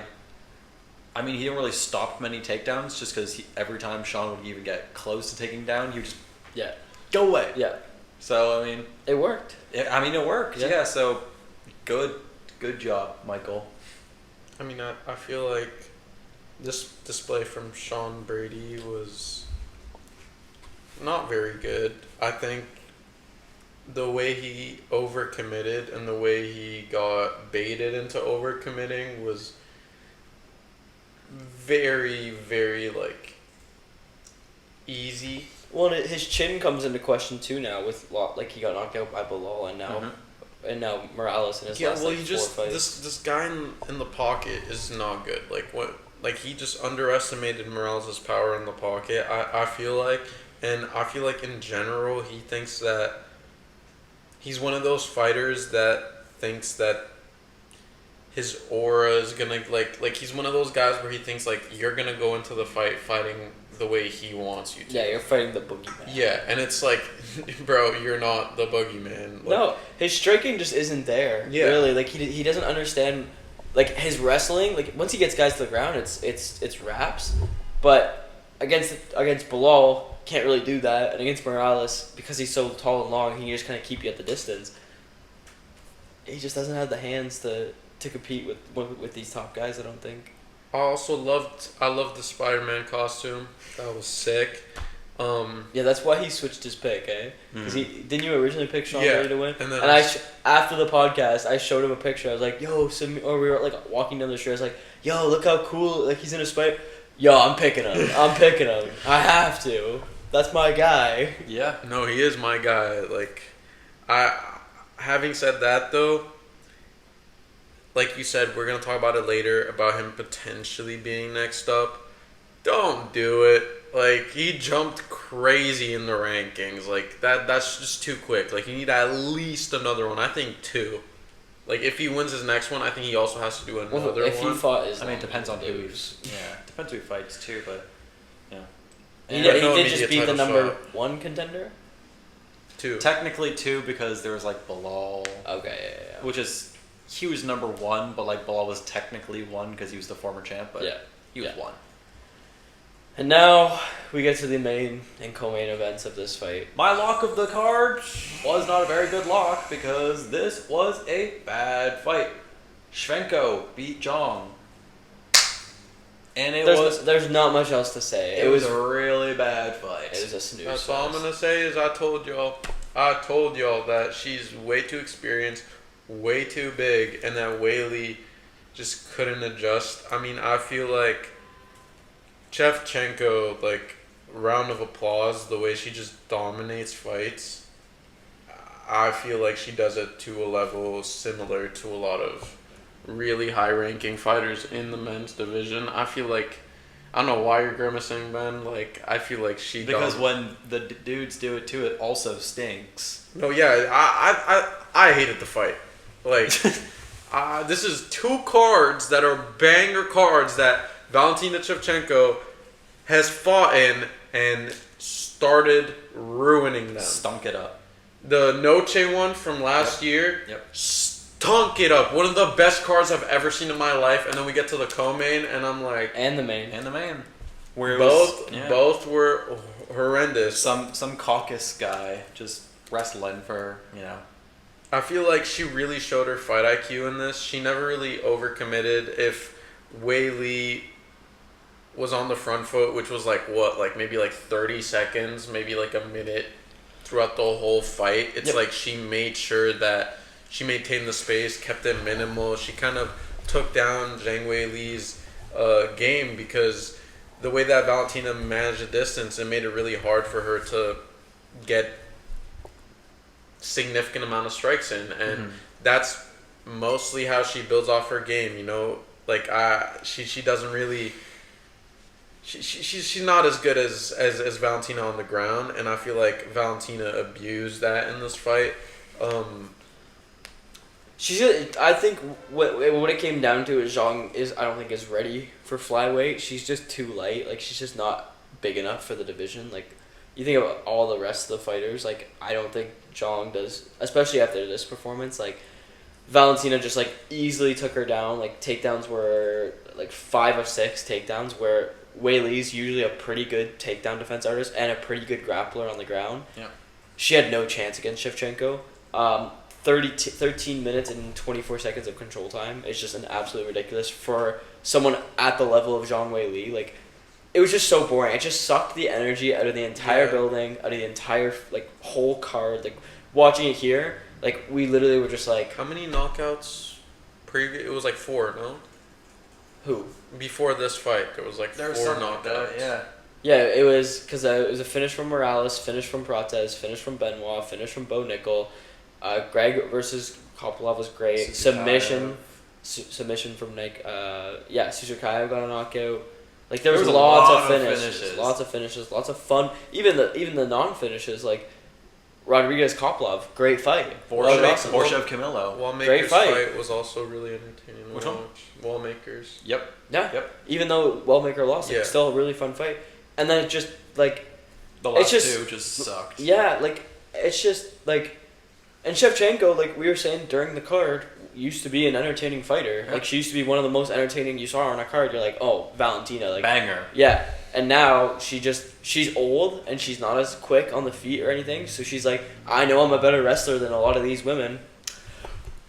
mean, he didn't really stop many takedowns, just because every time Sean would even get close to taking down, he would just go away. Yeah. So I mean, it worked. It worked. Yeah. So good job, Michael. I mean, I feel like this display from Sean Brady was not very good. I think the way he overcommitted and the way he got baited into overcommitting was very, very like easy. Well, his chin comes into question too now with like he got knocked out by Belal and now Morales in his last like, 4 fights. This guy in the pocket is not good. Like he just underestimated Morales' power in the pocket. I feel like. And I feel like in general, he thinks that he's one of those fighters that thinks that his aura is gonna like he's one of those guys where he thinks like you're gonna go into the fight fighting the way he wants you to. Yeah, you're fighting the boogeyman. Yeah, and it's like, bro, you're not the boogeyman. Like, no, his striking just isn't there. Yeah. Really, like he doesn't understand like his wrestling. Like once he gets guys to the ground, it's wraps. But against Belal. Can't really do that, and against Morales, because he's so tall and long, he can just kind of keep you at the distance. He just doesn't have the hands to compete with these top guys, I don't think. I also loved the Spider-Man costume. That was sick. Yeah, that's why he switched his pick, eh? Because didn't you originally pick Sean Brady to win? And after the podcast, I showed him a picture. I was like, "Yo," or we were like walking down the street. I was like, "Yo, look how cool! Like he's in a spider." Yo, I'm picking him. I have to. That's my guy. Yeah. No, he is my guy. Like, having said that though, like you said, we're gonna talk about it later about him potentially being next up. Don't do it. Like, he jumped crazy in the rankings. Like that's just too quick. Like, you need at least another one. I think 2. Like, if he wins his next one, I think he also has to do another one. If he fought it depends on who's. Yeah, depends who he fights too, but yeah. He did just beat the number 1 contender? 2. Technically 2 because there was like Belal. Okay, yeah. Which is he was number 1, but like Belal was technically 1 because he was the former champ. But he was 1. And now we get to the main and co-main events of this fight. My lock of the card was not a very good lock because this was a bad fight. Shvenko beat Zhang. And there's not much else to say. It was a really bad fight. It was a snooze. That's all I'm going to say is I told y'all that she's way too experienced, way too big, and that Weili just couldn't adjust. I mean, I feel like Shevchenko, like, round of applause, the way she just dominates fights. I feel like she does it to a level similar to a lot of really high-ranking fighters in the men's division. I feel like, I don't know why you're grimacing, Ben. Like, I feel like she because when the dudes do it too, it also stinks. No, yeah, I hated the fight. Like, this is 2 cards that are banger cards that Valentina Shevchenko has fought in and started ruining them. Stunk it up. The Noche one from last year stunk it up. One of the best cards I've ever seen in my life. And then we get to the co-main, and I'm like... And the main. Where both were horrendous. Some caucus guy just wrestling for, I feel like she really showed her fight IQ in this. She never really overcommitted. If Weili was on the front foot, which was maybe 30 seconds, maybe like a minute throughout the whole fight. It's like she made sure that she maintained the space, kept it minimal. She kind of took down Zhang Weili's game because the way that Valentina managed the distance, it made it really hard for her to get significant amount of strikes in, and that's mostly how she builds off her game. She doesn't really. She's not as good as Valentina on the ground, and I feel like Valentina abused that in this fight. I think what it came down to is Zhang I don't think is ready for flyweight. She's just too light. Like, she's just not big enough for the division. Like, you think about all the rest of the fighters. Like, I don't think Zhang does, especially after this performance. Like, Valentina just easily took her down. Like, takedowns were 5 of 6 takedowns, where Weili's usually a pretty good takedown defense artist and a pretty good grappler on the ground. Yeah. She had no chance against Shevchenko. 13 minutes and 24 seconds of control time is just an absolutely ridiculous for someone at the level of Zhang Weili. Like, it was just so boring. It just sucked the energy out of the entire building, out of the entire whole card. Like, watching it here, we literally were just like, how many knockouts previous? It was 4, no? Who? Before this fight, there was 4 knockouts. Yeah, it was because it was a finish from Morales, finish from Prates, finish from Benoit, finish from Bo Nickel. Greg versus Kopilov was great. Submission from Suzukaev got a knockout. There was lots of finishes, lots of fun. Even the non-finishes, Rodriguez Kopilov, great fight. Borshev Camilo. Wallmaker's great fight was also really entertaining. Which one? Wallmaker's. Yep. Yeah. Yep. Even though Wellmaker lost, still a really fun fight. And then it just the last 2 just sucked. Yeah, it's just and Shevchenko, we were saying during the card, used to be an entertaining fighter. Yeah. She used to be one of the most entertaining you saw on a card. You're like, oh, Valentina, banger. Yeah, and now she's old and she's not as quick on the feet or anything. So she's like, I know I'm a better wrestler than a lot of these women.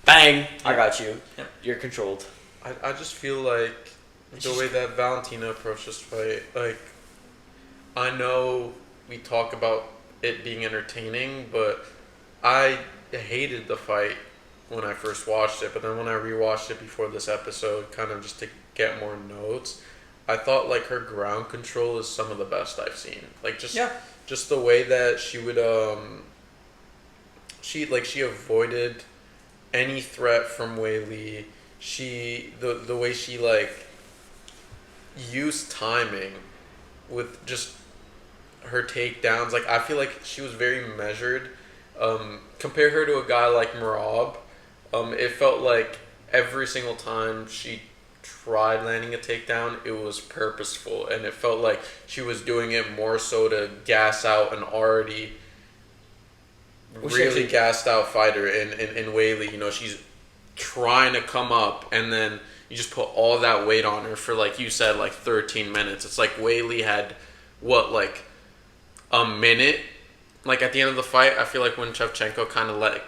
Bang! I got you. Yep. You're controlled. I just feel like the way that Valentina approached this fight, I know we talk about it being entertaining, but I hated the fight when I first watched it, but then when I rewatched it before this episode, kind of just to get more notes, I thought her ground control is some of the best I've seen. Just the way that she would she avoided any threat from Weili. The way she used timing with just her takedowns. I feel like she was very measured. Compare her to a guy like Merab. It felt like every single time she tried landing a takedown, it was purposeful, and it felt like she was doing it more so to gas out an already really gassed out fighter in Weili. She's trying to come up, and then you just put all that weight on her for, like you said, like 13 minutes. It's like Wei Li had, what, like a minute? Like at the end of the fight, I feel like when Shevchenko kind of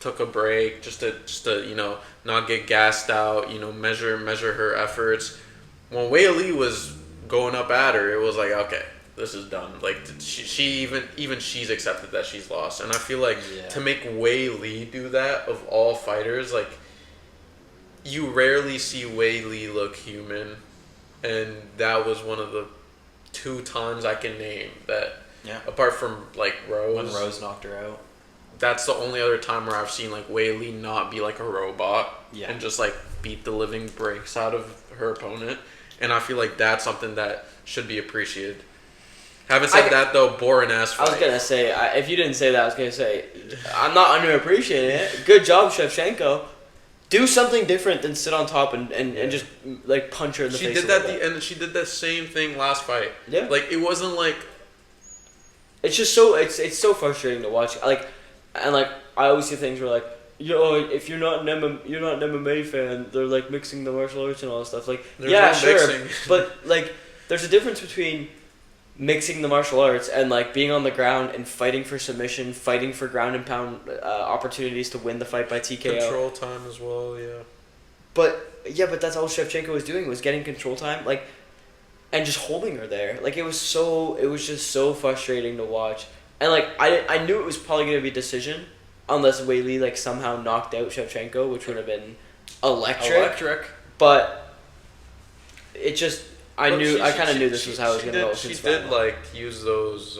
took a break just to you know, not get gassed out, you know, measure her efforts. When Wei Li was going up at her, it was like, okay, this is done. Like she even she's accepted that she's lost, and I feel like to make Wei Li do that, of all fighters, like you rarely see Wei Li look human, and that was one of the 2 times I can name that. Yeah. Apart from like Rose, when Rose knocked her out. That's the only other time where I've seen like Wei Li not be like a robot and just like beat the living brakes out of her opponent, and I feel like that's something that should be appreciated. Having said that though, boring ass fight. I was gonna say, if you didn't say that, I was gonna say I'm not underappreciating it. Good job, Shevchenko. Do something different than sit on top and just like punch her in the face. She did that, and she did that same thing last fight. Yeah, like it wasn't like. It's just so it's so frustrating to watch. Like, and like I always see things where like, yo, if you're not an MMA fan, they're like mixing the martial arts and all that stuff. Like, there's yeah, no sure, mixing. but like, there's a difference between mixing the martial arts and like being on the ground and fighting for submission, fighting for ground and pound opportunities to win the fight by TKO. Control time as well, yeah. But that's all Shevchenko was doing, was getting control time, like, and just holding her there. Like it was just so frustrating to watch. And like I knew it was probably gonna be a decision, unless Wei Li like somehow knocked out Shevchenko, which would have been electric. But it just. I kind of knew this was how it was going to go. She did like use those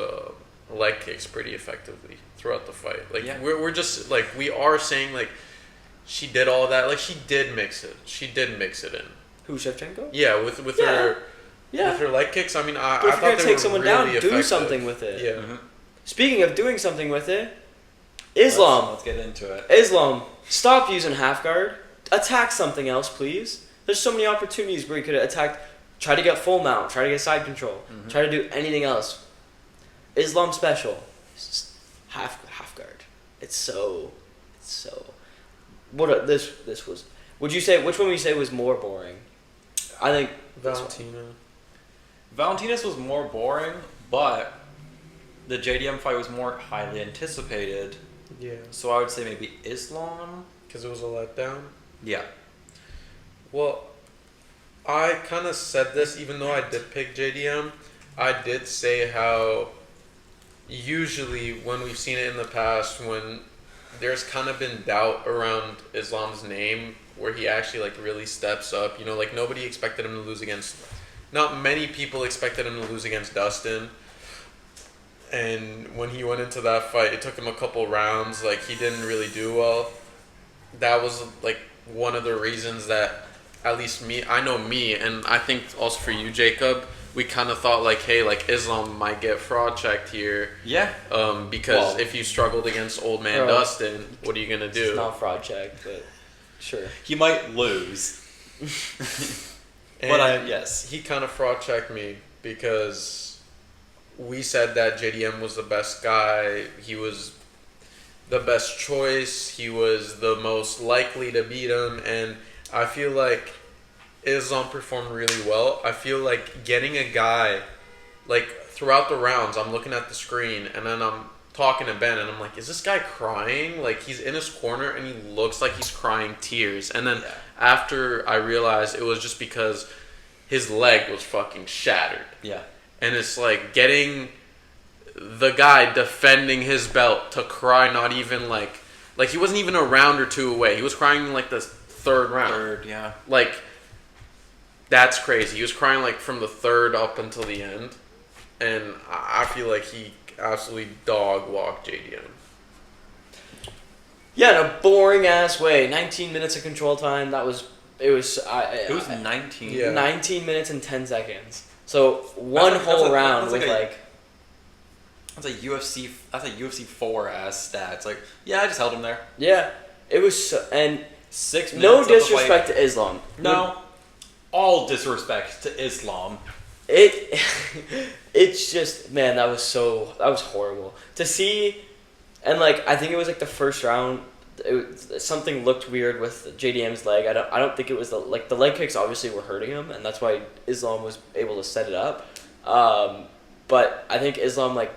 leg kicks pretty effectively throughout the fight. Like we're just like, we are saying like she did all that. Like she did mix it. She did mix it in. Who, Shevchenko? Yeah, with her leg kicks. I mean, I thought they take were someone really down, effective. do something with it. Yeah. Mm-hmm. Speaking of doing something with it, Islam. Let's get into it. Islam, stop using half guard. Attack something else, please. There's so many opportunities where you could attack. Try to get full mount. Try to get side control. Mm-hmm. Try to do anything else. Islam special. It's just half guard. It's so. What this was. Would you say, which one would you say was more boring? I think Valentina's was more boring, but the JDM fight was more highly anticipated. Yeah. So I would say maybe Islam, because it was a letdown. Yeah. Well, I kind of said this, even though I did pick JDM, I did say how usually when we've seen it in the past, when there's kind of been doubt around Islam's name, where he actually like really steps up, you know, like nobody expected him to lose against, not many people expected him to lose against Dustin. And when he went into that fight, it took him a couple rounds, like he didn't really do well. That was like one of the reasons that, at least me, and I think also for you, Jacob, we kind of thought like, hey, like Islam might get fraud checked here. Yeah. Because if you struggled against old man Dustin, what are you gonna do? It's not fraud checked, but sure. He might lose. But yes, he kind of fraud checked me because we said that JDM was the best guy. He was the best choice. He was the most likely to beat him, and I feel like Islam performed really well. I feel like getting a guy, like throughout the rounds, I'm looking at the screen and then I'm talking to Ben and I'm like, is this guy crying? Like he's in his corner and he looks like he's crying tears. And then after I realized it was just because his leg was fucking shattered. Yeah. And it's like getting the guy defending his belt to cry, not even like he wasn't even a round or two away. He was crying like the third round. Yeah. Like, that's crazy. He was crying like from the third up until the end. And I feel like he absolutely dog walked JDM. Yeah, in a boring ass way. 19 minutes of control time. It was 19. Yeah. 19 minutes and 10 seconds. So one whole round with like. That's a UFC 4 ass stats. Like, yeah, I just held him there. Yeah, it was and 6 minutes. No disrespect to Islam. No, all disrespect to Islam. It's just, man, that was horrible to see, and like I think it was like the first round something looked weird with JDM's leg. I don't think it was the leg kicks obviously were hurting him, and that's why Islam was able to set it up. But I think Islam like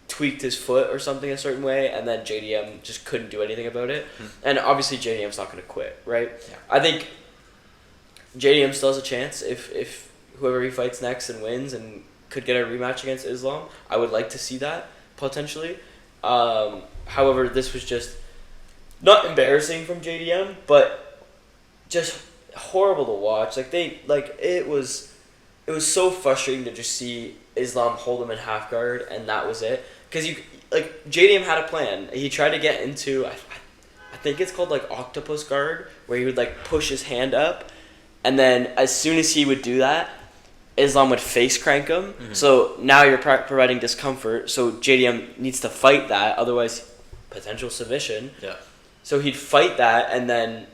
tweaked his foot or something a certain way, and then JDM just couldn't do anything about it. And obviously JDM's not going to quit, right? Yeah. I think JDM still has a chance if whoever he fights next and wins and could get a rematch against Islam. I would like to see that potentially. However, this was just not embarrassing from JDM, but just horrible to watch. It was so frustrating to just see Islam hold him in half guard, and that was it. Because JDM had a plan. He tried to get into I think it's called like octopus guard, where he would like push his hand up, and then as soon as he would do that, Islam would face crank him. Mm-hmm. So now you're providing discomfort. So JDM needs to fight that, otherwise potential submission. Yeah. So he'd fight that, and then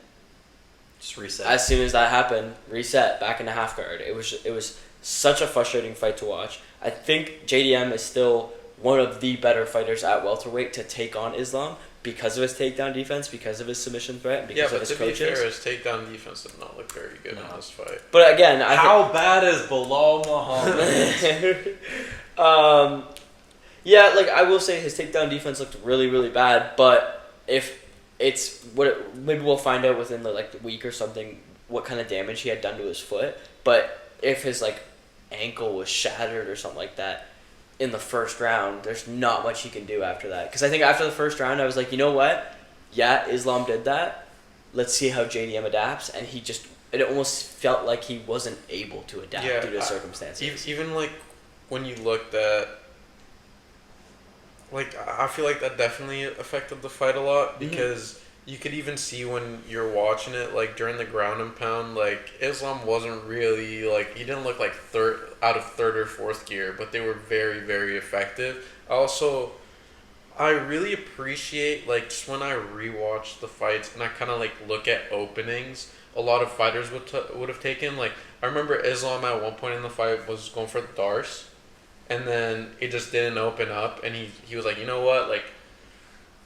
just reset. As soon as that happened, reset back into half guard. It was such a frustrating fight to watch. I think JDM is still one of the better fighters at welterweight to take on Islam because of his takedown defense, because of his submission threat, and because of his coaches. Yeah, but to be fair, his takedown defense did not look very good in this fight. But again, how bad is Belal Muhammad? Yeah, I will say his takedown defense looked really, really bad. But if it's maybe we'll find out within the week or something what kind of damage he had done to his foot. But if his ankle was shattered or something like that in the first round, there's not much he can do after that. Because I think after the first round, I was like, you know what? Yeah, Islam did that. Let's see how JDM adapts. And it almost felt like he wasn't able to adapt due to circumstances. Even when you looked at, I feel like that definitely affected the fight a lot, because you could even see when you're watching it, during the ground and pound, Islam wasn't really, he didn't look like out of third or fourth gear, but they were very, very effective. Also, I really appreciate, just when I rewatch the fights and I kind of, look at openings a lot of fighters would have taken. I remember Islam at one point in the fight was going for the Darce, and then it just didn't open up, and he was like, you know what,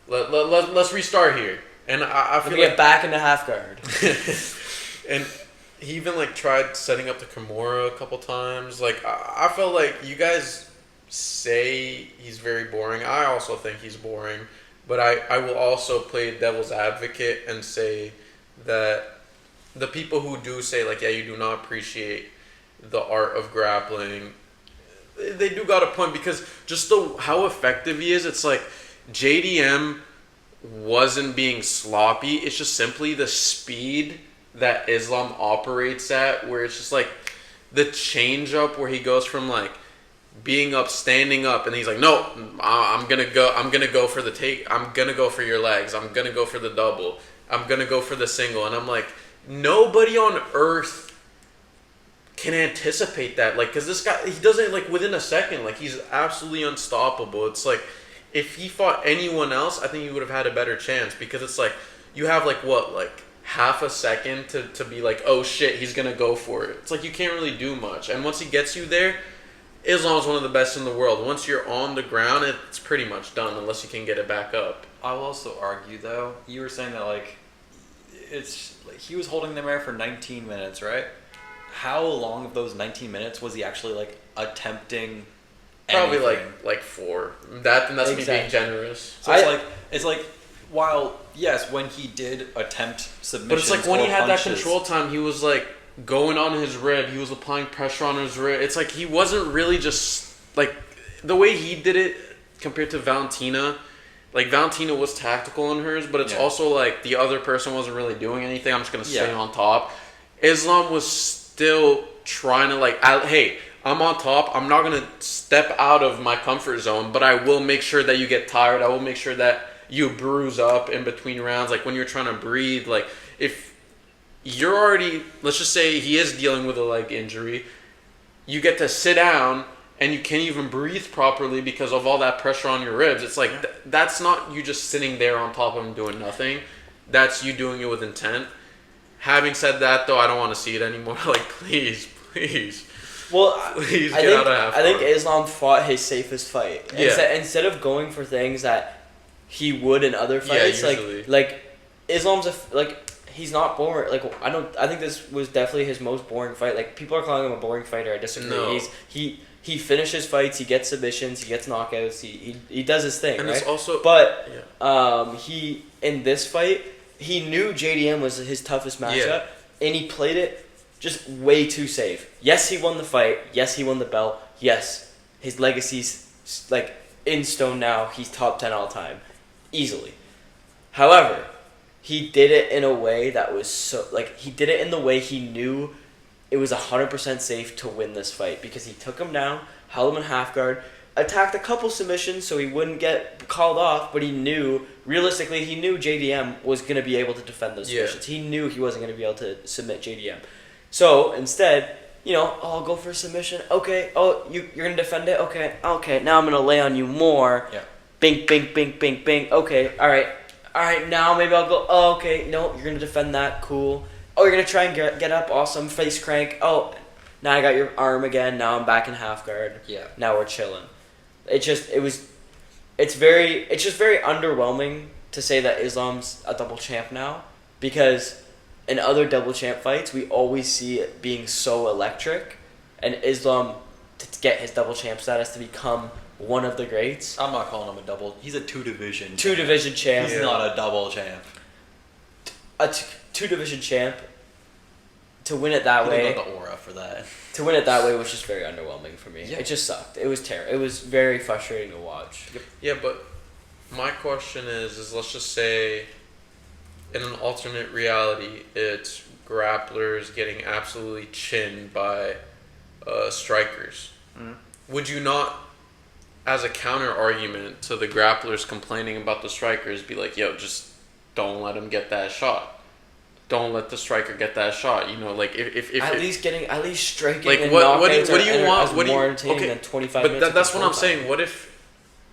let's restart here. And I feel get back into half guard. And he even tried setting up the Kimura a couple times. I felt like you guys say he's very boring. I also think he's boring, but I will also play devil's advocate and say that the people who do say you do not appreciate the art of grappling, they do got a point, because just how effective he is. It's JDM wasn't being sloppy. It's just simply the speed that Islam operates at, where it's just the change up where he goes from being up, standing up, and he's no, I'm gonna go for the take, I'm gonna go for your legs, I'm gonna go for the double, I'm gonna go for the single, and I'm nobody on earth can anticipate that, because this guy, he does it within a second, he's absolutely unstoppable. It's if he fought anyone else, I think he would have had a better chance, because it's you have half a second to be oh shit, he's gonna go for it. It's you can't really do much, and once he gets you there, Islam's one of the best in the world. Once you're on the ground, it's pretty much done unless you can get it back up. I will also argue, though, you were saying that it's he was holding them there for 19 minutes, right? How long of those 19 minutes was he actually attempting Probably anything? 4. That's exactly. Me being generous. So it's while yes, when he did attempt submissions, but it's when he had that control time, he was going on his rib, he was applying pressure on his rib. It's he wasn't really just the way he did it compared to Valentina. Valentina was tactical on hers, but it's also the other person wasn't really doing anything. I'm just gonna stay on top. Islam was still trying to hey, I'm on top. I'm not gonna step out of my comfort zone, but I will make sure that you get tired. I will make sure that you bruise up in between rounds, when you're trying to breathe. If you're already, let's just say he is dealing with a leg injury, you get to sit down and you can't even breathe properly because of all that pressure on your ribs. It's that's not you just sitting there on top of him doing nothing. That's you doing it with intent. Having said that, though, I don't want to see it anymore. Please. Well, please I get out of half guard. I think Islam fought his safest fight. Yeah. Instead of going for things that he would in other fights, usually. Islam's he's not boring. Like I think this was definitely his most boring fight. Like people are calling him a boring fighter. I disagree. No. He finishes fights. He gets submissions. He gets knockouts. He does his thing. And right? it's also he in this fight he knew JDM was his toughest matchup, and he played it just way too safe. Yes, he won the fight. Yes, he won the belt. Yes, his legacy's like in stone now. He's top 10 all time, easily. However, he did it in a way that was he did it in the way he knew it was 100% safe to win this fight, because he took him down, held him in half guard, attacked a couple submissions so he wouldn't get called off, but he knew JDM was going to be able to defend those submissions. He knew he wasn't going to be able to submit JDM. So instead, I'll go for a submission. Okay, you're going to defend it? Okay, now I'm going to lay on you more. Yeah. Bing, bing, bing, bing, bing. Okay, all right, now maybe I'll go, okay, no, you're going to defend that, cool. Oh, you're going to try and get up, awesome, face crank. Oh, now I got your arm again, now I'm back in half guard. Yeah. Now we're chilling. It's just very underwhelming to say that Islam's a double champ now, because in other double champ fights, we always see it being so electric, and Islam, to get his double champ status, to become one of the greats. I'm not calling him a double. He's a two-division champ. He's not a double champ. A two-division champ, to win it that way. Got the aura for that. To win it that way was just very underwhelming for me. Yeah. It just sucked. It was terrible. It was very frustrating to watch. Yep. Yeah, but my question is let's just say, in an alternate reality, it's grapplers getting absolutely chinned by strikers. Mm-hmm. Would you not, as a counter argument to the grapplers complaining about the strikers, be like, yo, just don't let him get that shot. Don't let the striker get that shot. If at least striking like and what knockouts do you want? What more entertaining than 25 but minutes. That's what I'm saying. What if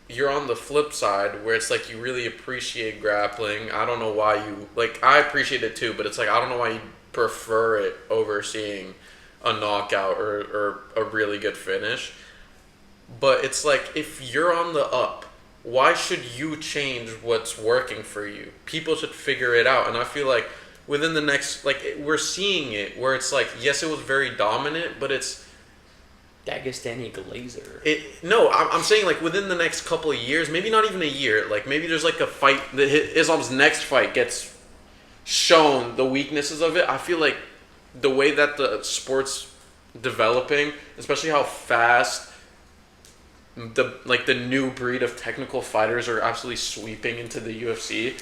you're on the flip side, where it's like you really appreciate grappling? I don't know why you I appreciate it too, but it's like I don't know why you prefer it over seeing a knockout or a really good finish. But it's like, if you're on the up, why should you change what's working for you? People should figure it out. And I feel like within the next, we're seeing it where it's like, yes, it was very dominant, but it's Dagestani Glazer. I'm saying within the next couple of years, maybe not even a year, maybe there's a fight, Islam's next fight gets shown the weaknesses of it. I feel like the way that the sport's developing, especially how fast the new breed of technical fighters are absolutely sweeping into the UFC,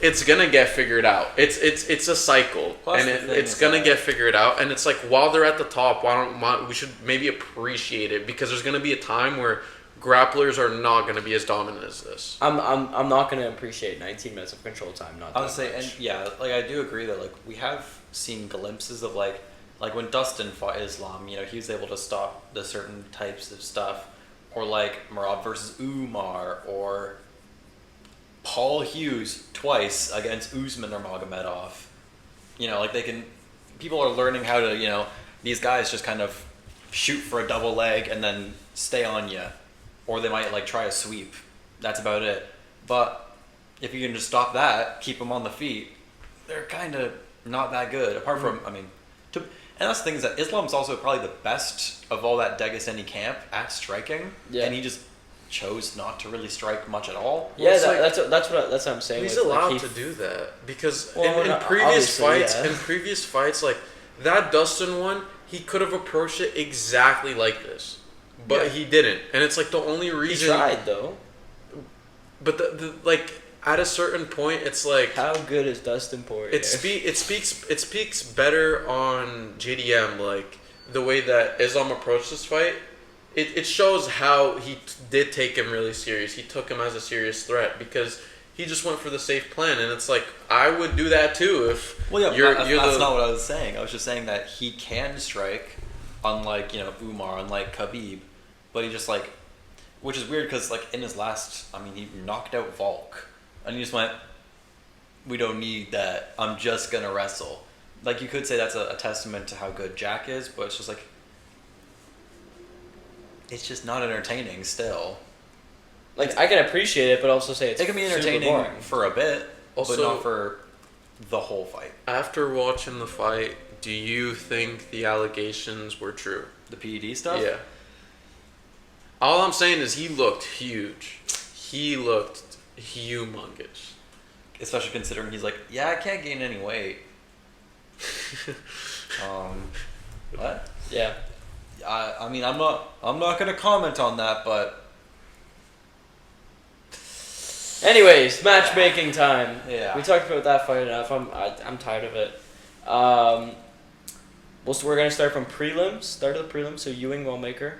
it's gonna get figured out. It's a cycle. Plus and it's gonna get figured out. And it's while they're at the top, we should maybe appreciate it, because there's gonna be a time where grapplers are not gonna be as dominant as this. I'm not gonna appreciate 19 minutes of control time. Not. I would say, and yeah, I do agree that we have seen glimpses of like when Dustin fought Islam, he was able to stop the certain types of stuff, or Merab versus Umar, or Paul Hughes twice against Usman or Magomedov. People are learning how to, these guys just kind of shoot for a double leg and then stay on you. Or they might try a sweep. That's about it. But if you can just stop that, keep them on the feet, they're kind of not that good. Apart from, and that's the thing, is that Islam's also probably the best of all that Dagestani camp at striking. Yeah. And he just chose not to really strike much at all. Yeah, that's what I'm saying. He's allowed to do that, because in previous fights, that Dustin one, he could have approached it exactly like this, but he didn't. And it's the only reason he tried though. But at a certain point, it's how good is Dustin Poirier? It speaks better on JDM, the way that Islam approached this fight. It shows how he did take him really serious. He took him as a serious threat, because he just went for the safe plan. And it's I would do that too if that's not what I was saying. I was just saying that he can strike, unlike Umar, unlike Khabib, but he just which is weird, because in his last, he knocked out Volk, and he just went, we don't need that, I'm just gonna wrestle. You could say that's a testament to how good Jack is, but it's just it's just not entertaining still. I can appreciate it, but also say it can be entertaining for a bit, but not for the whole fight. After watching the fight, do you think the allegations were true? The PED stuff? Yeah. All I'm saying is he looked huge. He looked humongous. Especially considering he's like, yeah, I can't gain any weight. What? Yeah. I mean, I'm not gonna comment on that, but Anyways, matchmaking time. Yeah. We talked about that fight enough. I'm tired of it. So we're gonna start from prelims. Start of the prelims. So Ewing, Wellmaker,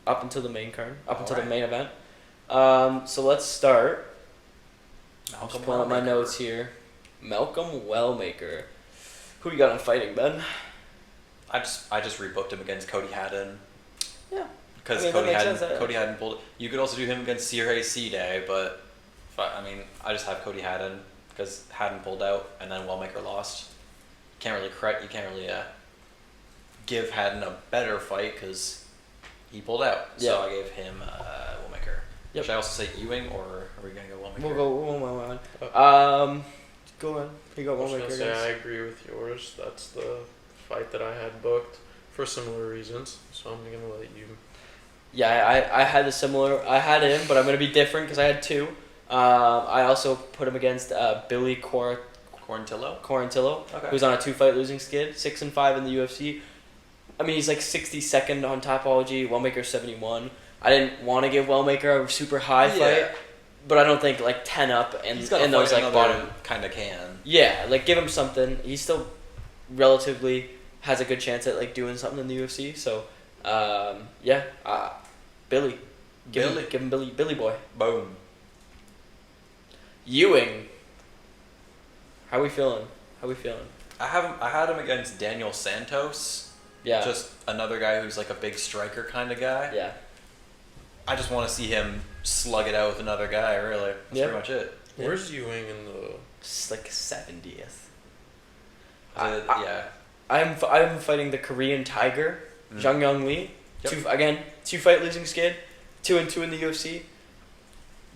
up until the main card, the main event. So let's start. Just pulling up my notes here. Malcolm Wellmaker. Who you got on fighting, Ben? I just rebooked him against Cody Haddon. Yeah. Because Cody Haddon pulled. You could also do him against Sierra C Day, but I just have Cody Haddon because Haddon pulled out and then Wellmaker lost. You can't really give Haddon a better fight because he pulled out. Yeah. So I gave him Wellmaker. Yep. Should I also say Ewing or are we gonna go Wellmaker? We'll go one on. Go on. You got Wellmaker. I agree with yours. That's the fight that I had booked for similar reasons. So I'm gonna let you. Yeah, I had a similar. I had him, but I'm gonna be different because I had two. I also put him against Billy Quarantillo, okay. Who's on a 2-fight losing skid, 6-5 in the UFC. I mean, he's like 62nd on Tapology. Wellmaker 71. I didn't want to give Wellmaker a super high fight, but I don't think like 10 up and those like bottom kind of can. Yeah, like give him something. He still relatively has a good chance at like doing something in the UFC. So, Billy. Give him Billy boy. Boom. Ewing. How we feeling? I had him against Daniel Santos. Yeah. Just another guy who's like a big striker kind of guy. Yeah. I just want to see him slug it out with another guy, really. That's pretty much it. Yeah. Where's Ewing in the... It's like 70th. Yeah. I'm fighting the Korean Tiger, Jung Young Lee. Yep. 2-fight losing skid, 2-2 in the UFC.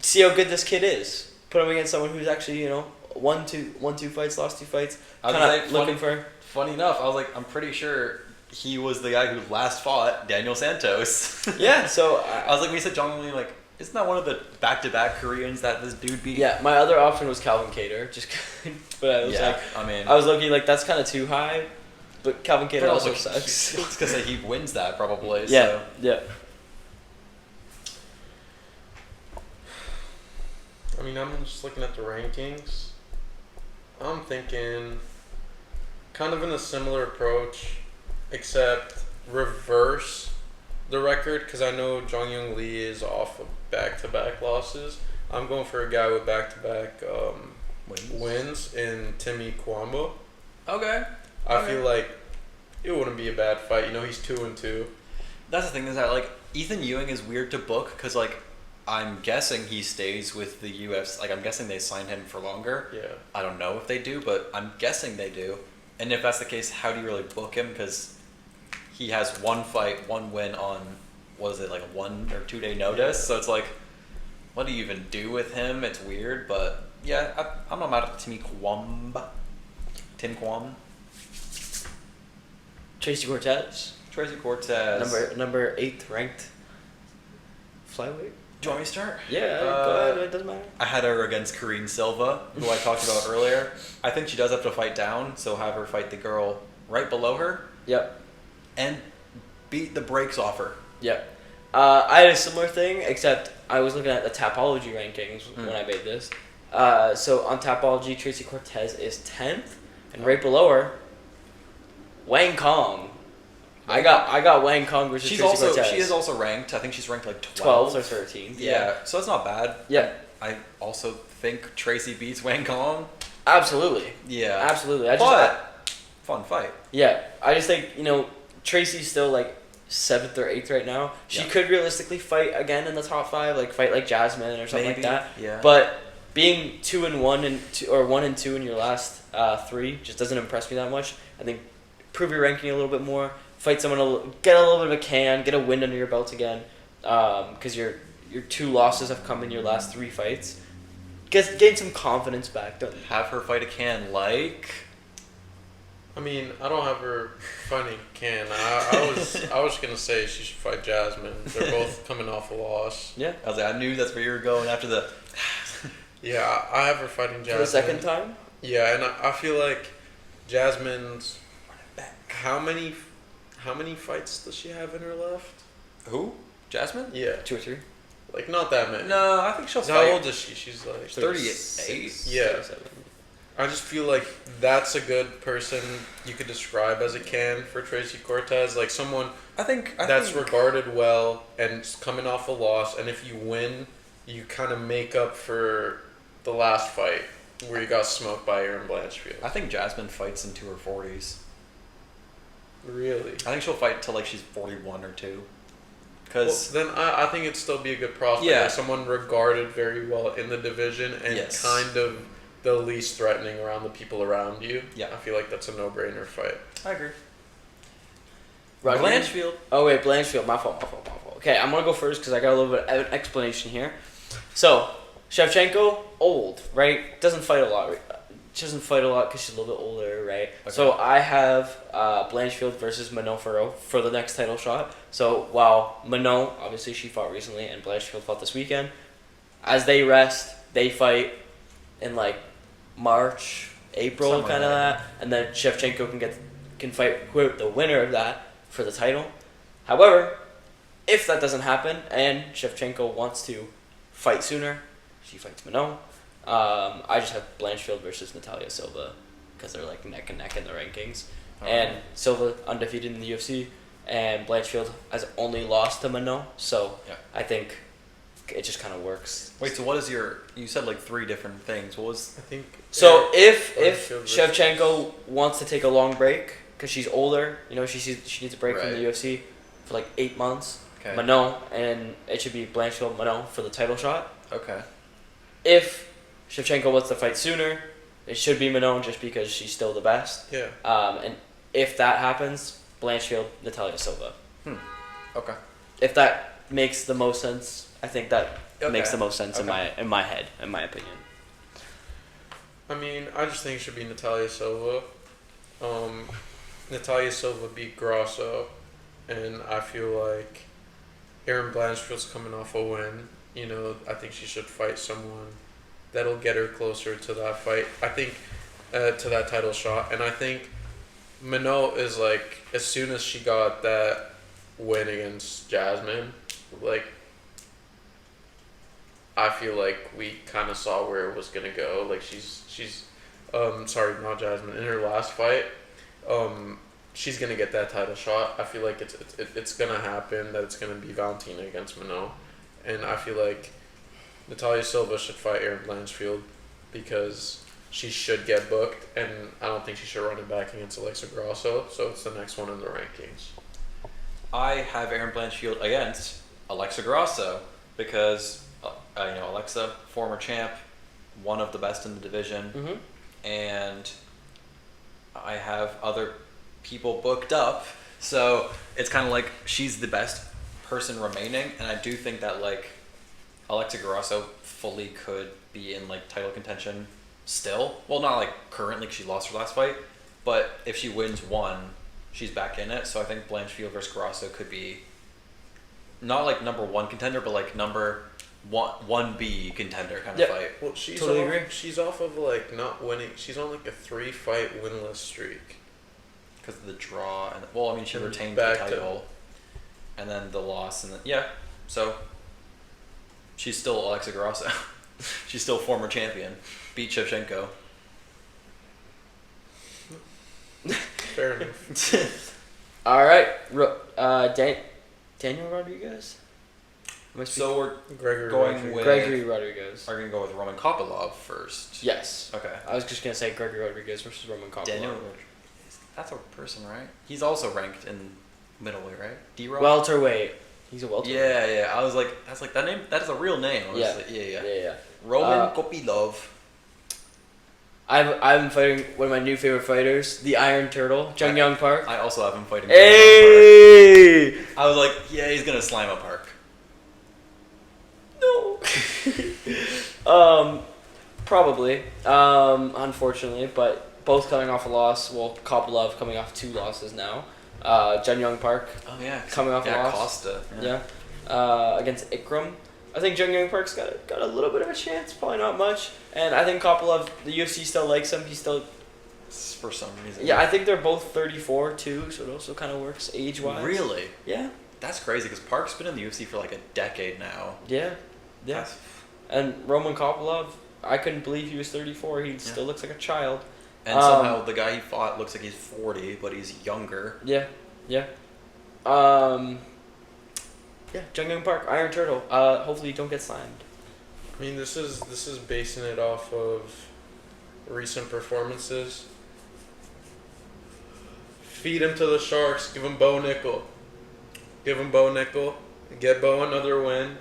See how good this kid is. Put him against someone who's actually, won two fights, lost 2 fights. Funny enough, I was like, I'm pretty sure he was the guy who last fought Daniel Santos. Yeah, so I was like, when he said Jung Young Lee, like, isn't that one of the back-to-back Koreans that this dude beat? Yeah, my other option was Calvin Kattar, but I was I was looking like that's kind of too high, but Calvin Kattar also sucks. It's because he wins that probably. Yeah, so. yeah. I mean, I'm just looking at the rankings. I'm thinking kind of in a similar approach, except reverse the record because I know Jung Young Lee is off of back-to-back losses. I'm going for a guy with back-to-back wins in Timmy Kwamba. Okay. I feel like it wouldn't be a bad fight. He's 2-2. That's the thing is that like Ethan Ewing is weird to book because like I'm guessing he stays with the UFC. Like I'm guessing they sign him for longer. Yeah. I don't know if they do, but I'm guessing they do. And if that's the case, how do you really book him? Because he has 1 fight, 1 win on, like a 1 or 2 day notice? So it's like, what do you even do with him? It's weird, but yeah, I'm not mad at Tim Kwam. Tracy Cortez. Number 8th ranked flyweight. Do you want me to start? Yeah, go ahead. It doesn't matter. I had her against Karine Silva, who I talked about earlier. I think she does have to fight down, so have her fight the girl right below her. Yep. And beat the brakes off her. Yep. I had a similar thing, except I was looking at the Tapology rankings when I made this. So on Tapology, Tracy Cortez is 10th, and right below her, Wang Kong. I got Wang Kong versus Tracy Cortez. She is also ranked. I think she's ranked like 12th or 13th. Yeah, so that's not bad. Yeah. I also think Tracy beats Wang Kong. Absolutely. Yeah. Absolutely. Fun fight. Yeah. I just think, Tracy's still like 7th or 8th right now. She could realistically fight again in the top 5, like fight like Jasmine or something like that. Yeah. But being 2-1 or 1-2 in your last 3 just doesn't impress me that much. I think prove your ranking a little bit more. Fight someone, get a little bit of a can, get a win under your belt again, because your 2 losses have come in your last 3 fights. gain some confidence back. Don't have her fight a can like. I mean, I don't have her fighting Can. I was gonna say she should fight Jasmine. They're both coming off a loss. Yeah. I was like, I knew that's where you were going after the. Yeah, I have her fighting Jasmine for the second time. Yeah, and I feel like Jasmine's. How many fights does she have in her left? Who? Jasmine? Yeah, 2 or 3. like not that many. No, I think she'll How fight. old is she? She's like 38. Yeah. 37. I just feel like that's a good person you could describe as a can for Tracy Cortez. Like someone I think that's regarded well and coming off a loss. And if you win, you kind of make up for the last fight where you got smoked by Aaron Blanchfield. I think Jasmine fights into her 40s. Really? I think she'll fight till like she's 41 or 2. Well, Because then I think it'd still be a good prospect. Yeah. Like someone regarded very well in the division and Yes. kind of the least threatening around the people around you. Yeah. I feel like that's a no-brainer fight. I agree. Rodney? Blanchfield. Oh wait, Blanchfield. My fault. Okay, I'm gonna go first because I got a little bit of an explanation here. So, Shevchenko, old, right? Doesn't fight a lot. She doesn't fight a lot because she's a little bit older, right? Okay. So I have Blanchfield versus Manon Ferro for the next title shot. So while Manon, obviously she fought recently, and Blanchfield fought this weekend, as they rest, they fight in like March, April, Something kind of like that, and then Shevchenko can fight the winner of that for the title. However, if that doesn't happen and Shevchenko wants to fight sooner, she fights Manon. I just have Blanchfield versus Natalia Silva because they're like neck and neck in the rankings. And Silva undefeated in the UFC, and Blanchfield has only lost to Manon. So Yeah. I think it just kind of works. Wait, so what is your? You said like 3 different things. What was? I think. So if Blanchfield versus- Shevchenko wants to take a long break because she's older, she needs a break from the Right. UFC for like 8 months. Okay. Manon, and it should be Blanchfield Manon for the title shot. Okay. If Shevchenko wants to fight sooner, it should be Manon just because she's still the best. Yeah. And if that happens, Blanchfield, Natalia Silva. Okay. If that makes the most sense, I think that Okay. makes the most sense Okay. in my head, in my opinion. I mean, I just think it should be Natalia Silva. Natalia Silva beat Grasso, and I feel like Erin Blanchfield's coming off a win. I think she should fight someone that'll get her closer to that fight. I think to that title shot, and I think Minot is like as soon as she got that win against Jasmine, like I feel like we kind of saw where it was gonna go. Like she's sorry, not Jasmine. In her last fight, she's gonna get that title shot. I feel like it's gonna happen. That it's gonna be Valentina against Minot, and I feel like Natalia Silva should fight Erin Blanchfield because she should get booked, and I don't think she should run it back against Alexa Grasso. So it's the next one in the rankings. I have Erin Blanchfield against Alexa Grasso because Alexa, former champ, one of the best in the division, and I have other people booked up, so it's kind of like she's the best person remaining, and I do think that like Alexa Grasso fully could be in like title contention still. Well, not like currently 'cause she lost her last fight, but if she wins one, she's back in it. So I think Blanchfield versus Grasso could be not like number 1 contender, but like number 1B contender kind of fight. Well, she's Totally off, agree. She's off of like not winning. She's on like a 3-fight winless streak. Because of the draw, and she retained Back the to- title, and then the loss, and then so she's still Alexa Grasso. She's still former champion, beat Shevchenko. Fair enough. All right, Daniel Rodriguez. So we're Gregory Going Rodriguez. with- Gregory Rodriguez. going to go with Roman Kopylov first. Yes. Okay. I was just gonna say Gregory Rodriguez versus Roman Kopylov. Daniel Rodriguez. That's a person, right? He's also ranked in middleweight, right? D-Rock? Welterweight. He's a welterweight. Yeah. I was like, that's like that name. That is a real name. I was Yeah. like, Yeah. Roman Kopylov. I'm fighting one of my new favorite fighters, the Iron Turtle, Jung Young Park. I also have him fighting. Hey! I was like, yeah, he's gonna slam a Park. No. Probably, unfortunately, but both coming off a loss. Well, Kopylov coming off 2 losses now. Jun Young Park. Oh yeah, coming off a loss. Costa. Yeah. Against Ikram. I think Jun Young Park's got a little bit of a chance, probably not much. And I think Kopylov, the UFC still likes him. He's still. For some reason. Yeah, I think they're both 34 too, so it also kind of works age-wise. Really? Yeah. That's crazy because Park's been in the UFC for like a decade now. Yeah. Yeah. And Roman Kopylov, I couldn't believe he was 34. He still looks like a child. And somehow the guy he fought looks like he's 40, but he's younger. Yeah. Yeah. Yeah, Jun Young Park, Iron Turtle. Hopefully you don't get slammed. I mean, this is basing it off of recent performances. Feed him to the Sharks. Give him Bo Nickel. Give him Bo Nickel. Get Bo another win.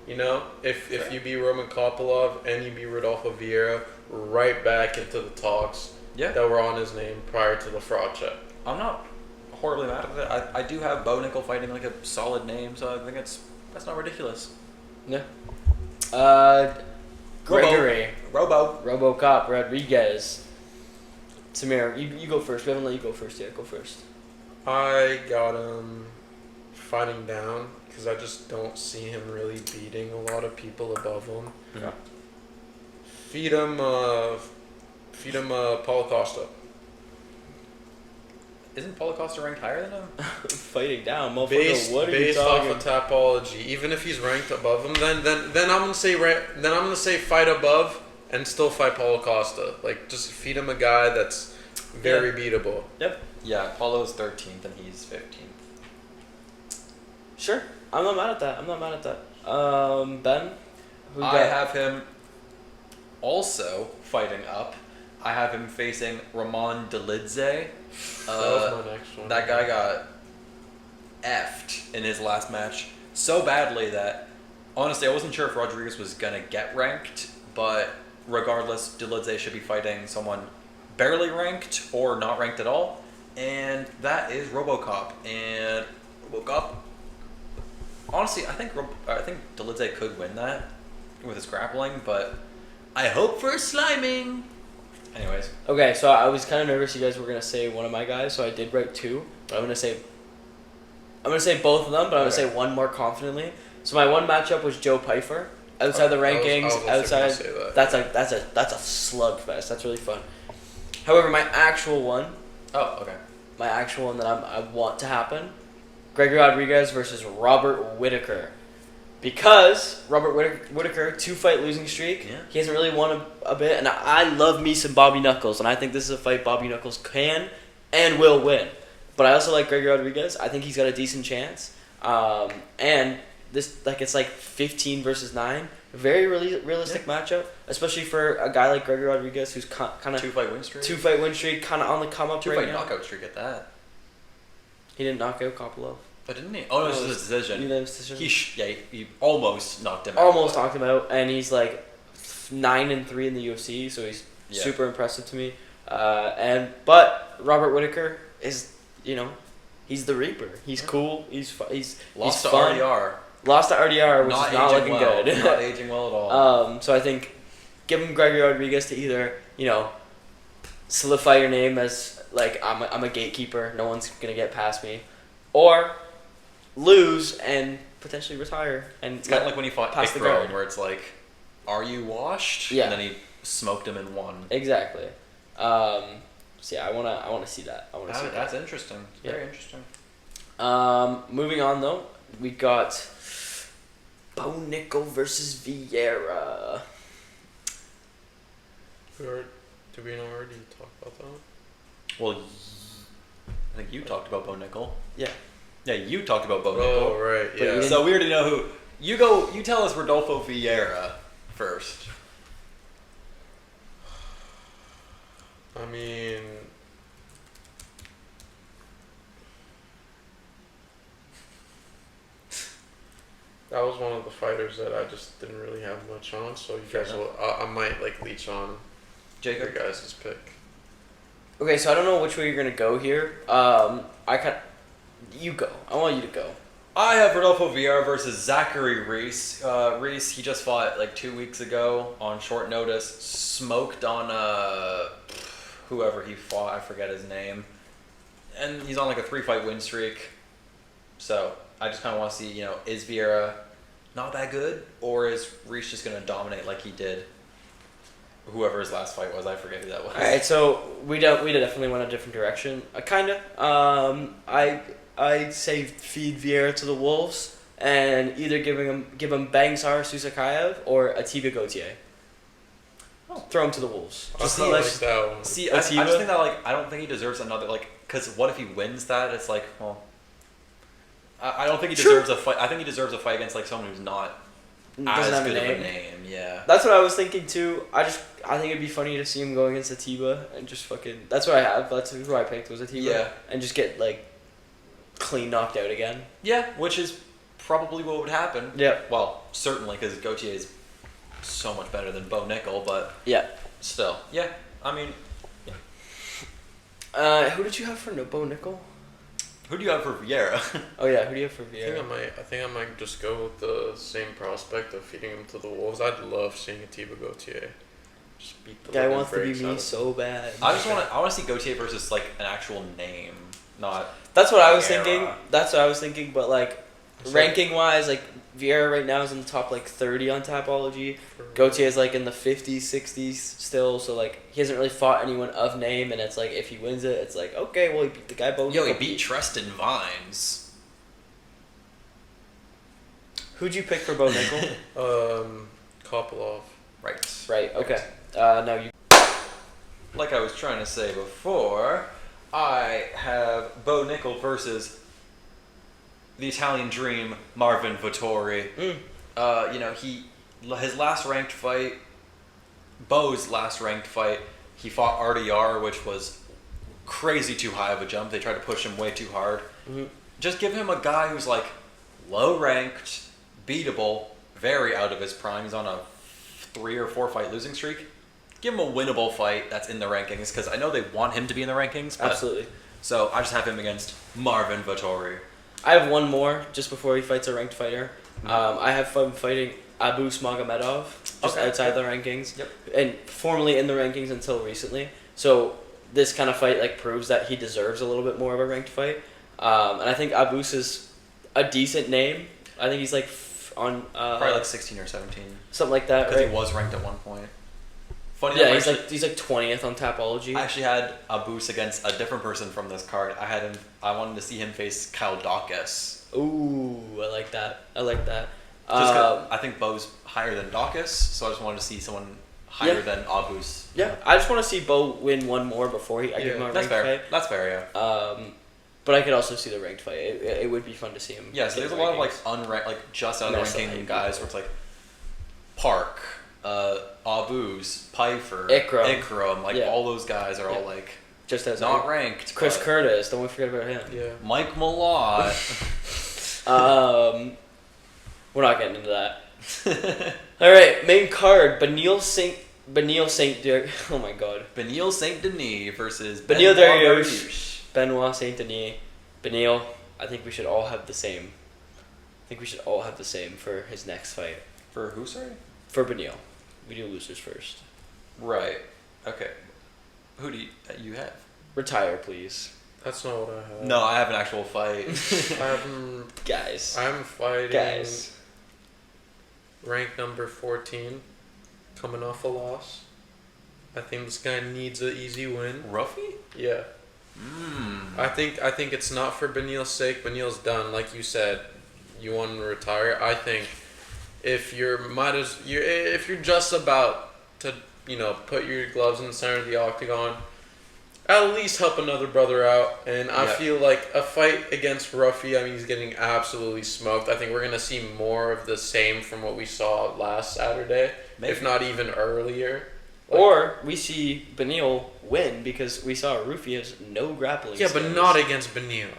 You know, if you beat Roman Kopylov and you beat Rodolfo Vieira, right back into the talks that were on his name prior to the fraud check. I'm not horribly mad at it. I do have Bo Nickel fighting like a solid name, so I think that's not ridiculous. Yeah. Gregory. RoboCop Rodriguez. Samir, you go first. We haven't let you go first yet. Go first. I got him fighting down because I just don't see him really beating a lot of people above him. Yeah. Feed him Paulo Costa. Isn't Paulo Costa ranked higher than him? Fighting down, motherfucker. Based talking? off of Tapology, even if he's ranked above him, then I'm gonna say fight above and still fight Paulo Costa. Like just feed him a guy that's very beatable. Yep. Yeah, Paulo's 13th and he's 15th. Sure, I'm not mad at that. Ben, I have him also fighting up. I have him facing Ramon Delidze. That was my next one. That guy got effed in his last match so badly that honestly I wasn't sure if Rodriguez was gonna get ranked, but regardless, Delidze should be fighting someone barely ranked or not ranked at all, and that is RoboCop. And RoboCop, honestly, I think Delidze could win that with his grappling, but I hope for sliming. Anyways. Okay, so I was kind of nervous you guys were gonna say one of my guys, so I did write 2. But I'm gonna say both of them, but I'm gonna say one more confidently. So my one matchup was Joe Pyfer. Outside the rankings, that's a slugfest. That's really fun. However, my actual one that I want to happen, Gregory Rodriguez versus Robert Whittaker. Because Robert Whittaker, 2-fight losing streak. Yeah. He hasn't really won a bit, and I love me some Bobby Knuckles, and I think this is a fight Bobby Knuckles can and will win. But I also like Gregory Rodriguez. I think he's got a decent chance. And this, it's like 15 versus 9. Very realistic matchup, especially for a guy like Gregory Rodriguez, who's kind of 2-fight win streak. 2-fight win streak, kind of on the come up right now. 2-fight knockout streak at that. He didn't knock out Kopylov. But didn't he? Oh, no, it was a decision. He almost knocked him out. Almost knocked him out, and he's like 9-3 in the UFC, so he's super impressive to me. But Robert Whittaker is, he's the Reaper. He's cool. He's Lost to fun. RDR. Lost to RDR, which is not looking good. Not aging well at all. So I think give him Gregory Rodriguez to either, solidify your name as like I'm a gatekeeper. No one's gonna get past me, or lose and potentially retire. And it's kind of like when he fought Ikram, where it's like, are you washed? Yeah. And then he smoked him and won. Exactly. So yeah, I wanna see that. That's interesting. Yeah. Very interesting. Moving on though, we got Bo Nickel versus Vieira. Did we already talk about that? Well, I think you talked about Bo Nickel. Yeah. Yeah, you talked about Bo Nickel. Oh, right, yeah. So we already know who. You tell us Rodolfo Vieira first. I mean, that was one of the fighters that I just didn't really have much on, so you guys I might leech on Jacob, your guys' pick. Okay, so I don't know which way you're gonna go here. You go. I want you to go. I have Rodolfo Vieira versus Zachary Reese. Reese, he just fought like 2 weeks ago on short notice. Smoked on whoever he fought. I forget his name. And he's on like a 3-fight win streak. So I just kind of want to see, is Vieira not that good, or is Reese just going to dominate like he did whoever his last fight was? I forget who that was. All right, so we definitely went a different direction. Kinda. I'd say feed Vieira to the wolves and either give him Bangsar Susakayev or Atiba Gauthier. Oh. Throw him to the wolves. Just like that one. See, I just think that I don't think he deserves another because what if he wins that? It's like, well, I don't think he deserves a fight. I think he deserves a fight against someone who's not as good of a name. Yeah. That's what I was thinking too. I think it'd be funny to see him go against Atiba and just fucking. That's what I have. That's who I picked was Atiba. Yeah. And just get clean knocked out again. Yeah, which is probably what would happen. Yeah. Well, certainly because Gauthier is so much better than Bo Nickel, but yeah. Still, yeah. I mean, yeah. Who did you have for Bo Nickel? Who do you have for Vieira? Oh yeah, who do you have for Vieira? I think I might just go with the same prospect of feeding him to the wolves. I'd love seeing Atiba Gauthier. Just beat the guy wants to be me so bad. I want to see Gauthier versus an actual name, not. That's what I was thinking. That's what I was thinking. But ranking wise, Vieira right now is in the top 30 on Tapology. Gauthier is in the 50s, 60s still. So he hasn't really fought anyone of name, and it's if he wins it, it's okay. Well, he beat the guy Bo. Yo, he beat Tristan Vines. Who'd you pick for Bo Nickel? Kopylov. Right. Okay. Now you. Like I was trying to say before, I have Bo Nickel versus the Italian Dream, Marvin Vittori. His last ranked fight, Bo's last ranked fight, he fought RDR, which was crazy too high of a jump. They tried to push him way too hard. Mm-hmm. Just give him a guy who's low ranked, beatable, very out of his prime. He's on a 3 or 4 fight losing streak. Give him a winnable fight that's in the rankings, because I know they want him to be in the rankings. Absolutely. So I just have him against Marvin Vittori. I have one more just before he fights a ranked fighter. Mm-hmm. I have him fighting Abus Magomedov, just outside the rankings. Yep. And formerly in the rankings until recently. So this kind of fight proves that he deserves a little bit more of a ranked fight. And I think Abus is a decent name. I think he's on probably 16 or 17. Something like that. Because he was ranked at one point. Funny yeah, he's 20th on Tapology. I actually had Abus against a different person from this card. I wanted to see him face Kyle Dawkins. Ooh, I like that. I think Bo's higher than Dawkins, so I just wanted to see someone higher than Abus. Yeah, I just want to see Bo win one more before I give him a ranked fight. That's fair, yeah. But I could also see the ranked fight. It would be fun to see him. Yeah, so there's a lot of unranked, just out of ranking guys where it's Park, Abus, Pfeiffer, Ikram, all those guys are all just as not ranked. Chris Curtis, don't forget about him. Yeah. Mike Malott. We're not getting into that. All right, main card: Benil Saint. Oh my God. Benil Saint Denis versus Benil Dariush. Benoit Saint Denis. Benil. I think we should all have the same. For his next fight. For who, sorry? For Benil. We do losers first. Right. Okay. Who do you have? Retire, please. That's not what I have. No, I have an actual fight. Guys. I'm fighting. Guys. Rank number 14, coming off a loss. I think this guy needs an easy win. Ruffy? Yeah. I think it's not for Benil's sake. Benil's done, like you said. You want him to retire. I think if you're just about to put your gloves in the center of the octagon, at least help another brother out. And I feel like a fight against Ruffy, he's getting absolutely smoked. I think we're going to see more of the same from what we saw last Saturday, if not even earlier. Or we see Benil win because we saw Ruffy has no grappling skills. But not against Benil.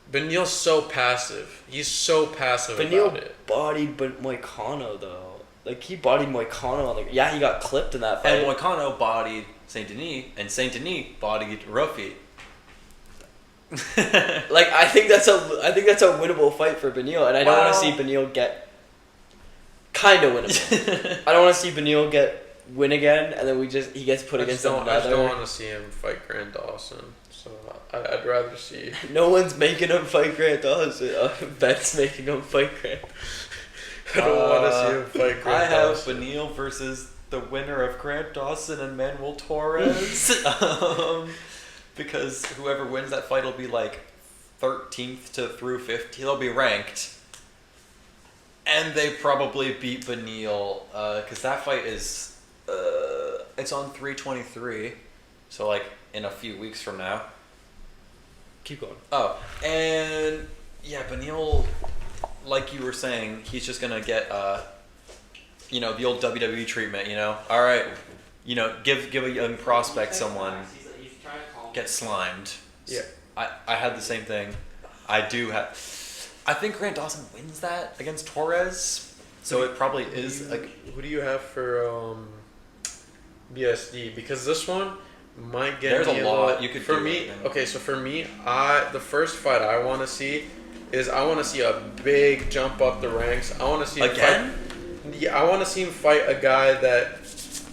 Benil's so passive. He's so passive about it. Benil bodied Moicano, though. He bodied Moicano. He got clipped in that fight. And Moicano bodied Saint Denis, and Saint Denis bodied Ruffy. Like I think that's a winnable fight for Beneil, and I don't want to see Beneil get kind of winnable. I don't want to see Beneil win again, and then he gets put against another. I just don't want to see him fight Grant Dawson. So I'd rather see. No one's making him fight Grant Dawson. Ben's making him fight Grant. I don't want to see him fight Grant Dawson. I have Beneil versus the winner of Grant Dawson and Manuel Torres. Because whoever wins that fight will be like 13th through 50th. They'll be ranked. And they probably beat Beneil. Because that fight is... it's on 3/23. So like in a few weeks from now. Keep going. Oh, and yeah, Beneil, like you were saying, he's just gonna get the old WWE treatment, All right, give a young prospect someone, get slimed. Yeah. I had the same thing. I think Grant Dawson wins that against Torres, so it probably is like. Who do you have for BSD? Because this one might get. There's a lot you could. For me, okay, so for me, the first fight I want to see is I want to see a big jump up the ranks. I want to see again. I want to see him fight a guy that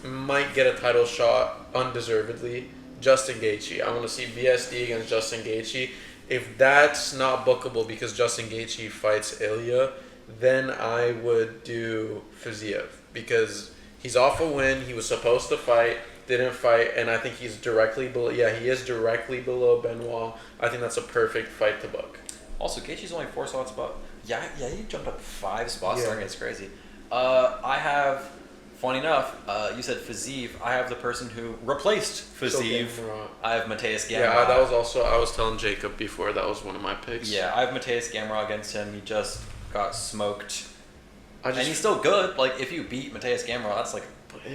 might get a title shot undeservedly. Justin Gaethje. I want to see BSD against Justin Gaethje. If that's not bookable because Justin Gaethje fights Ilya, then I would do Fiziev because he's off a win. He was supposed to fight, didn't fight, and I think he's directly below. Yeah, he is directly below Benoit. I think that's a perfect fight to book. Also, Gaethje's only 4 spots above. Yeah, he jumped up 5 spots. Yeah. It's crazy. I have. Funny enough, you said Fiziev. I have the person who replaced Fiziev. I have Mateus Gamrot. Yeah, that was also, I was telling Jacob before, that was one of my picks. Yeah, I have Mateus Gamrot against him. He just got smoked. And he's still good. Like, if you beat Mateus Gamrot, that's like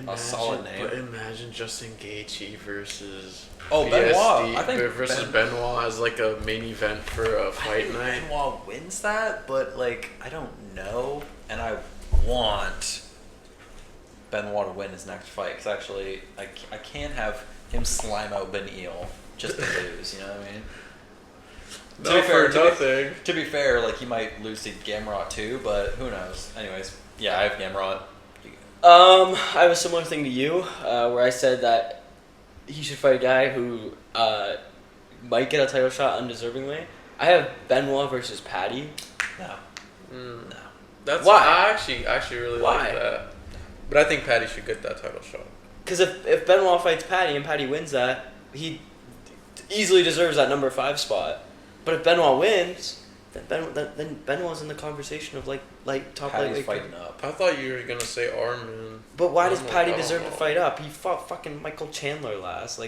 a solid name. But imagine Justin Gaethje versus Benoit. I think versus Benoit as like a main event for a fight night. Benoit wins that, but like, I don't know. And I want Benoit to win his next fight because actually I can't have him slime out Beneil just to lose. You know what I mean? To be fair, like he might lose to Gamrot too, but who knows? Anyways, yeah, I have Gamrot. I have a similar thing to you, where I said that he should fight a guy who might get a title shot undeservingly. I have Benoit versus Paddy. No. No. That's why? I actually really like that. But I think Paddy should get that title shot. Because if Benoit fights Paddy and Paddy wins that, he easily deserves that number 5 spot. But if Benoit wins, then Benoit's in the conversation of top Paddy's fighting up. I thought you were gonna say Armin. But why does Paddy deserve to fight up? He fought fucking Michael Chandler last,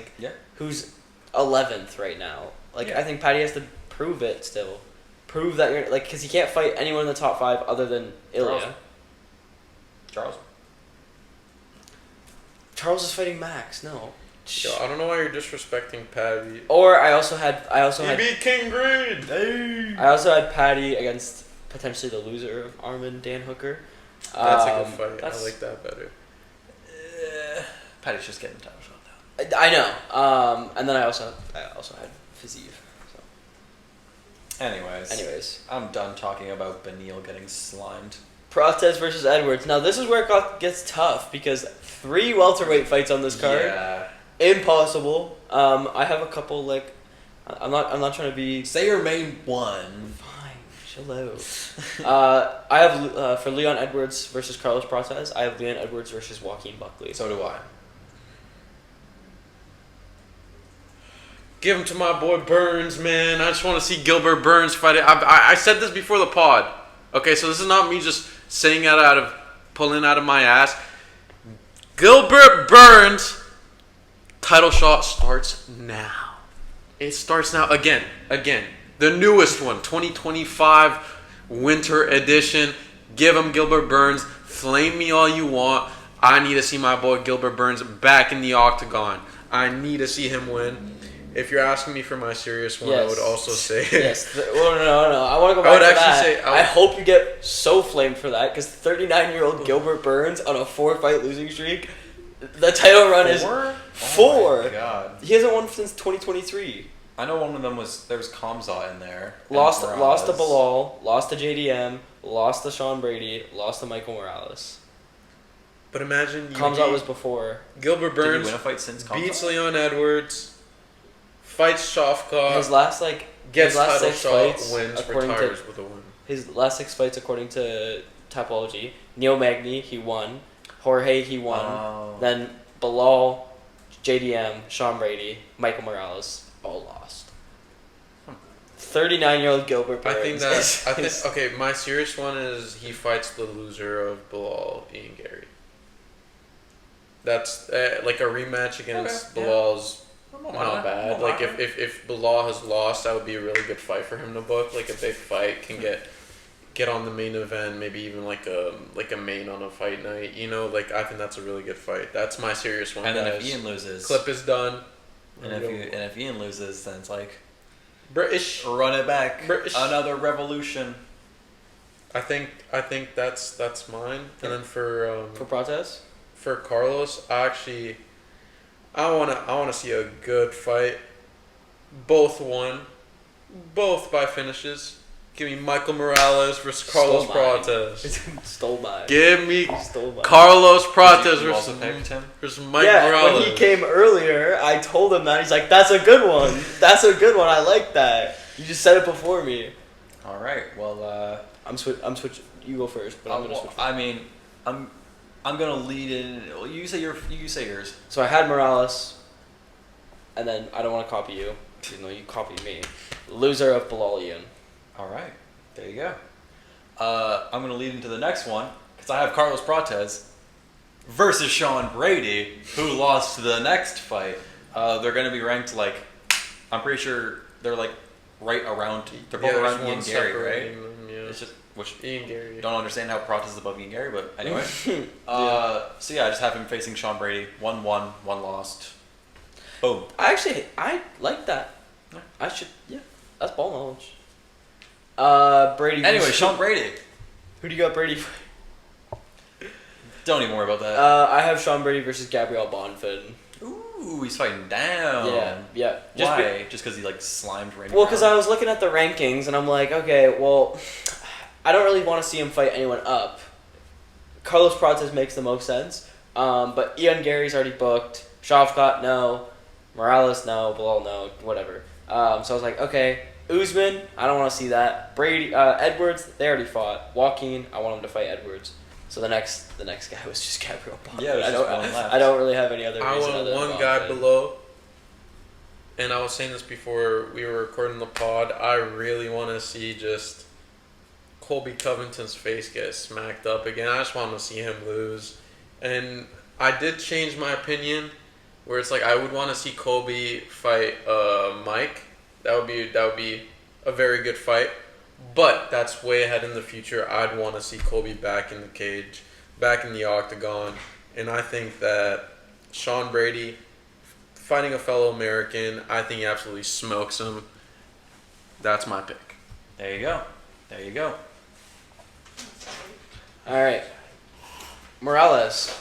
who's 11th right now. I think Paddy has to prove it still. Prove that you're because he can't fight anyone in the top 5 other than Ilya. Charles is fighting Max. No. Yo, I don't know why you're disrespecting Paddy. Or I also had beat King Green. Hey. I also had Paddy against potentially the loser of Armin Dan Hooker. That's a good fight. I like that better. Paddy's just getting the title shot though. I know. And then I also had Fiziev. So. Anyways, I'm done talking about Beneil getting slimed. Protez versus Edwards. Now this is where it gets tough because 3 welterweight fights on this card. Yeah. Impossible. I have a couple I'm not trying to be. Say your main one. Fine. Chill out. I have for Leon Edwards versus Carlos Protez. I have Leon Edwards versus Joaquin Buckley. So do I. Give him to my boy Burns, man. I just want to see Gilbert Burns fight it. I said this before the pod. Okay, so this is not me just saying it pulling out of my ass. Gilbert Burns title shot starts now. It starts now again. The newest one, 2025 winter edition. Give him Gilbert Burns. Flame me all you want. I need to see my boy Gilbert Burns back in the octagon. I need to see him win. If you're asking me for my serious one, I would also say... Yes. No. I want to go back to that. I hope you get so flamed for that, because 39-year-old Gilbert Burns on a 4-fight losing streak, the title run is 4. Oh my God. He hasn't won since 2023. I know one of them was Kamzat in there. Lost to Belal, lost to JDM, lost to Sean Brady, lost to Michael Morales. But imagine Kamzat was before. Gilbert Burns Did he win a fight since Kamzat? beats Leon Edwards, fights Shafkat, His last gets last title 6 shot, fights, wins, according retires to with a win. his last 6 fights according to Tapology. Neil Magny, he won. Jorge, he won. Oh. Then Belal, JDM, Sean Brady, Michael Morales, all lost. 39-year-old Gilbert Burns. I think okay, my serious one is he fights the loser of Belal, Ian Gary. That's like a rematch against Belal's not bad. Like if Belal has lost, that would be a really good fight for him to book. Like a big fight can get on the main event, maybe even like a main on a fight night. You know, like I think that's a really good fight. That's my serious one. And then guys. if Ian loses, clip is done. And if Ian loses, then it's like British, run it back. British. Another revolution. I think that's mine. And then for Prates? For Carlos, I wanna see a good fight. Both won, both by finishes. Give me Michael Morales versus Carlos Prates. Stole mine. Give me Stole mine. Carlos Prates You also picked him? versus Mike Morales. When he came earlier, I told him that. He's like, "That's a good one. That's a good one. I like that." You just said it before me. All right. Well, I'm switching. You go first, but I'm gonna switch. I mean, I'm gonna lead in. You say yours. So I had Morales, and then I don't want to copy you, even though you copied me. Loser of Belal Ian. All right. There you go. I'm gonna lead into the next one because I have Carlos Prates versus Sean Brady, who lost the next fight. They're gonna be ranked like, I'm pretty sure they're like right around. They're both around Ian Gary, right? Them, yeah. It's just which Ian Gary. don't understand how Prates is above Ian Gary, but anyway. So yeah, I just have him facing Sean Brady. 1 won, 1 lost. Boom. I like that. Yeah. That's ball knowledge. Brady. Anyway, Sean Brady. Who do you got Brady for? Don't even worry about that. I have Sean Brady versus Gabriel Bonfin. Ooh, he's fighting down. Yeah. Why? Just because he like slimed Randy. Well, because I was looking at the rankings and I'm like, okay, well, I don't really want to see him fight anyone up. Carlos Prates makes the most sense. But Ian Gary's already booked. Shafkat, no. Morales, no. Belal, no. Whatever. So I was like, okay. Usman, I don't want to see that. Brady, Edwards, they already fought. Joaquin, I want him to fight Edwards. So the next guy was just Gabriel Bonfin. Yeah, I don't really have any other I reason want other than one guy Bonfin. below. And I was saying this before we were recording the pod. I really want to see just Colby Covington's face get smacked up again. I just want to see him lose. And I did change my opinion, where it's like I would want to see Colby fight Mike. That would be a very good fight. But that's way ahead in the future. I'd want to see Colby back in the cage, back in the octagon. And I think that Sean Brady fighting a fellow American, I think he absolutely smokes him. That's my pick. There you go. All right. Morales.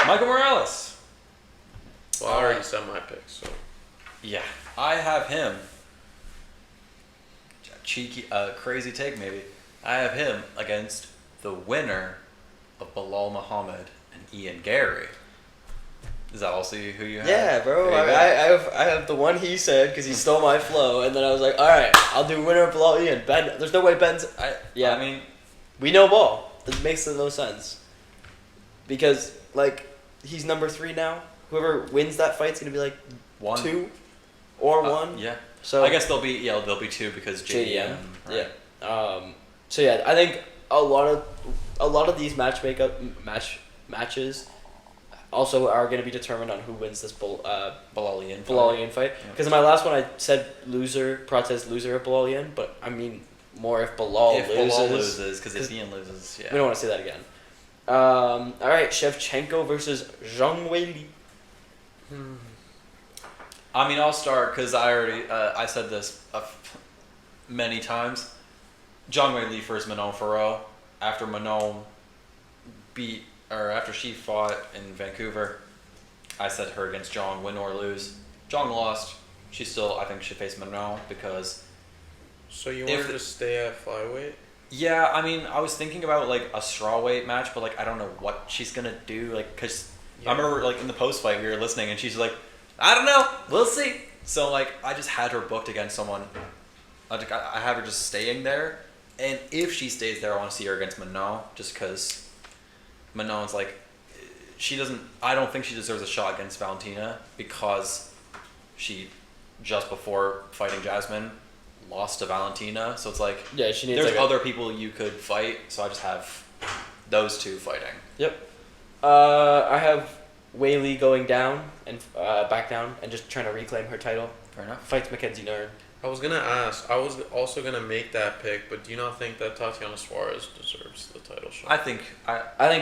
Michael Morales. Well, I already said my pick, so. Yeah, I have him. Cheeky, crazy take maybe. I have him against the winner of Belal Muhammad and Ian Gary. Is that also who you have? Yeah, bro. I have the one he said because he stole my flow, and then I was like, all right, I'll do winner of Belal Ian. Ben, there's no way Ben's. I mean, we know ball. That makes no sense. Because like he's number 3 now. Whoever wins that fight's gonna be like 2 or 1. Yeah. So I guess they'll be 2 because JDM. Right? Yeah. So yeah, I think a lot of these matches also are going to be determined on who wins this Belal Ian fight. Because in my last one I said Prates loser of Belal Ian, but I mean more if Belal loses. Because if Ian loses, yeah. We don't want to say that again. All right, Shevchenko versus Zhang Weili. I mean, I'll start because I already I said this many times. Zhang Weili versus Manon Farrow. After Manon after she fought in Vancouver, I said her against Zhang, win or lose. Zhang lost. she still, I think, should face Monroe because... So you want her to stay at flyweight? Yeah, I mean, I was thinking about, like, a strawweight match, but, like, I don't know what she's gonna do, like, because I remember, like, in the post-fight, we were listening, and she's like, I don't know, we'll see. So, like, I just had her booked against someone. I have her just staying there, and if she stays there, I want to see her against Manon, just because Manon's, like, I don't think she deserves a shot against Valentina, because she, just before fighting Jasmine, lost to Valentina, so it's like, yeah, she needs there's other people you could fight, so I just have those two fighting. Yep. I have Weili going down and back down and just trying to reclaim her title. Fair enough. Fights Mackenzie Dern. I was gonna ask. I was also gonna make that pick, but do you not think that Tatiana Suarez deserves the title shot? I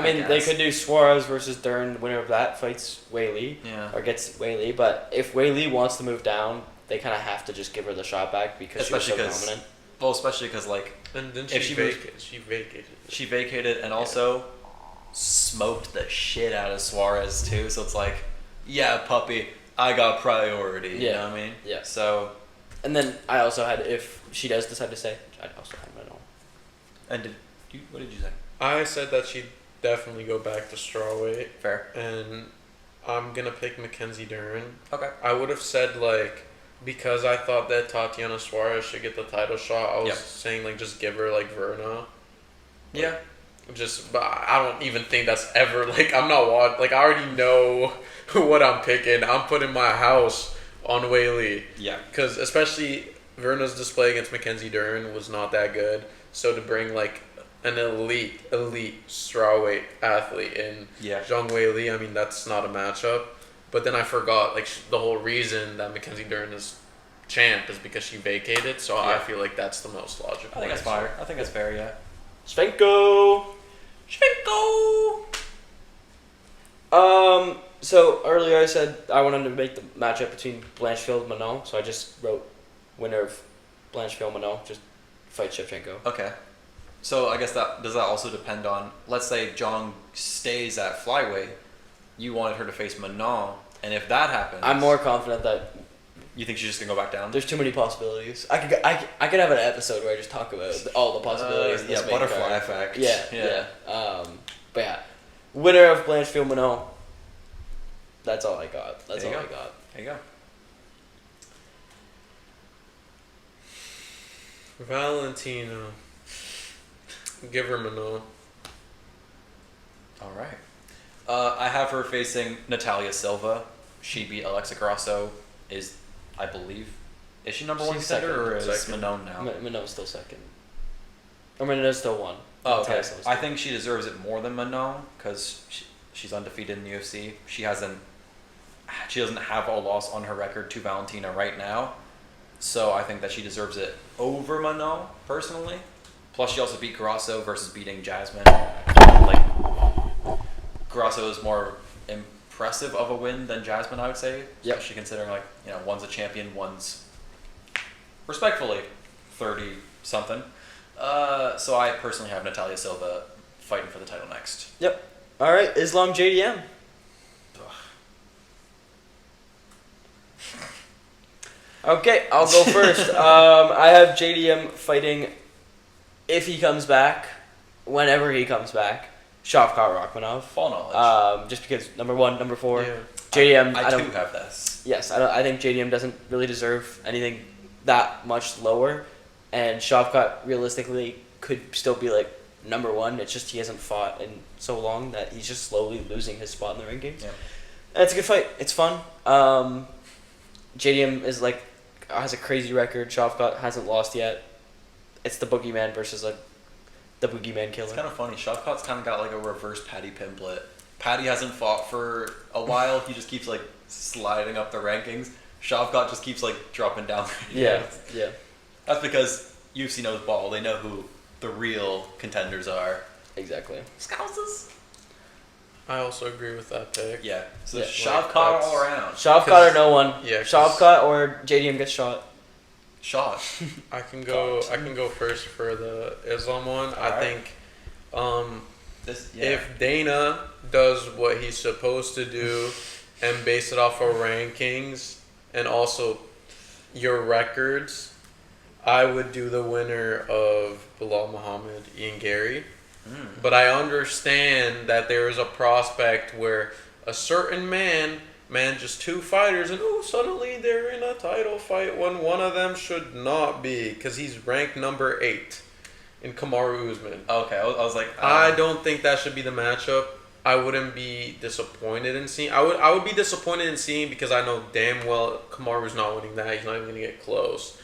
mean, they could do Suarez versus Dern. Winner of that fights Weili, Yeah. or gets Weili. But if Weili wants to move down, they kind of have to just give her the shot back because she was so dominant. Well, especially because, like, and then if she vacated. She vacated and also smoked the shit out of Suarez too. So it's like, yeah, puppy, I got priority. Yeah. You know what I mean? Yeah. So. And then I also had, if she does decide to stay, I also had Manon. And what did you say? I said that she'd definitely go back to strawweight. Fair. And I'm gonna pick Mackenzie Dern. Okay. I would have said, like, because I thought that Tatiana Suarez should get the title shot, I was saying, like, just give her, like, Verna. Yeah. But I don't even think that's ever, like, I'm not watching, like, I already know what I'm picking. I'm putting my house on Weili. Yeah. Because especially Verna's display against Mackenzie Dern was not that good. So to bring, like, an elite strawweight athlete in Zhang Weili, I mean, that's not a matchup. But then I forgot, like, the whole reason that Mackenzie Dern is champ is because she vacated. So I feel like that's the most logical. I think that's fair. I think that's fair, yeah. Svenko! So earlier I said I wanted to make the matchup between Blanchfield and Manon, so I just wrote winner of Blanchfield Manon, just fight Shevchenko. Okay. So I guess does that also depend on, let's say Zhang stays at flyweight, you wanted her to face Manon, and if that happens, I'm more confident that you think she's just gonna go back down. There's too many possibilities. I could have an episode where I just talk about all the possibilities. Yeah, butterfly effect. Yeah. But yeah, winner of Blanchfield Manon. That's all I got. There you go. Valentina. Give her Manon. All right. I have her facing Natalia Silva. She beat Alexa Grasso. I believe, is she number one contender or is Manon now? Manon's still second. Or Manon's still one. Oh, okay. I think she deserves it more than Manon because she's undefeated in the UFC. She doesn't have a loss on her record to Valentina right now. So I think that she deserves it over Manon, personally. Plus, she also beat Grasso versus beating Jasmine. Like, Grasso is more impressive of a win than Jasmine, I would say. Especially considering, like, you know, one's a champion, one's, respectfully, 30-something. So I personally have Natalia Silva fighting for the title next. Yep. All right, Islam JDM. Okay, I'll go first. I have JDM fighting, if he comes back, whenever he comes back, Shavkat Rakhmonov. Full knowledge. Just because number 1, number 4, JDM. I too have this. Yes, I think JDM doesn't really deserve anything that much lower, and Shavkat realistically could still be like number 1. It's just he hasn't fought in so long that he's just slowly losing his spot in the rankings. Yeah. And it's a good fight. It's fun. JDM is like has a crazy record. Shavkat hasn't lost yet. It's the boogeyman versus like the boogeyman killer. It's kind of funny. Shavkat's kind of got like a reverse Paddy Pimblett. Paddy hasn't fought for a while. He just keeps like sliding up the rankings. Shavkat just keeps like dropping down. Yeah. That's because UFC knows ball. They know who the real contenders are. Exactly. Scousers. I also agree with that pick. Yeah. So Shavkat all around. Shavkat or no one. Yeah. Shavkat or JDM gets shot. I can go first for the Islam one. I think if Dana does what he's supposed to do and base it off of rankings and also your records, I would do the winner of Belal Muhammad, Ian Gary. But I understand that there is a prospect where a certain man manages 2 fighters and suddenly they're in a title fight when one of them should not be because he's ranked number 8 in Kamaru Usman. Okay, I was like... I don't think that should be the matchup. I wouldn't be disappointed in seeing... I would be disappointed in seeing because I know damn well Kamaru's not winning that. He's not even going to get close.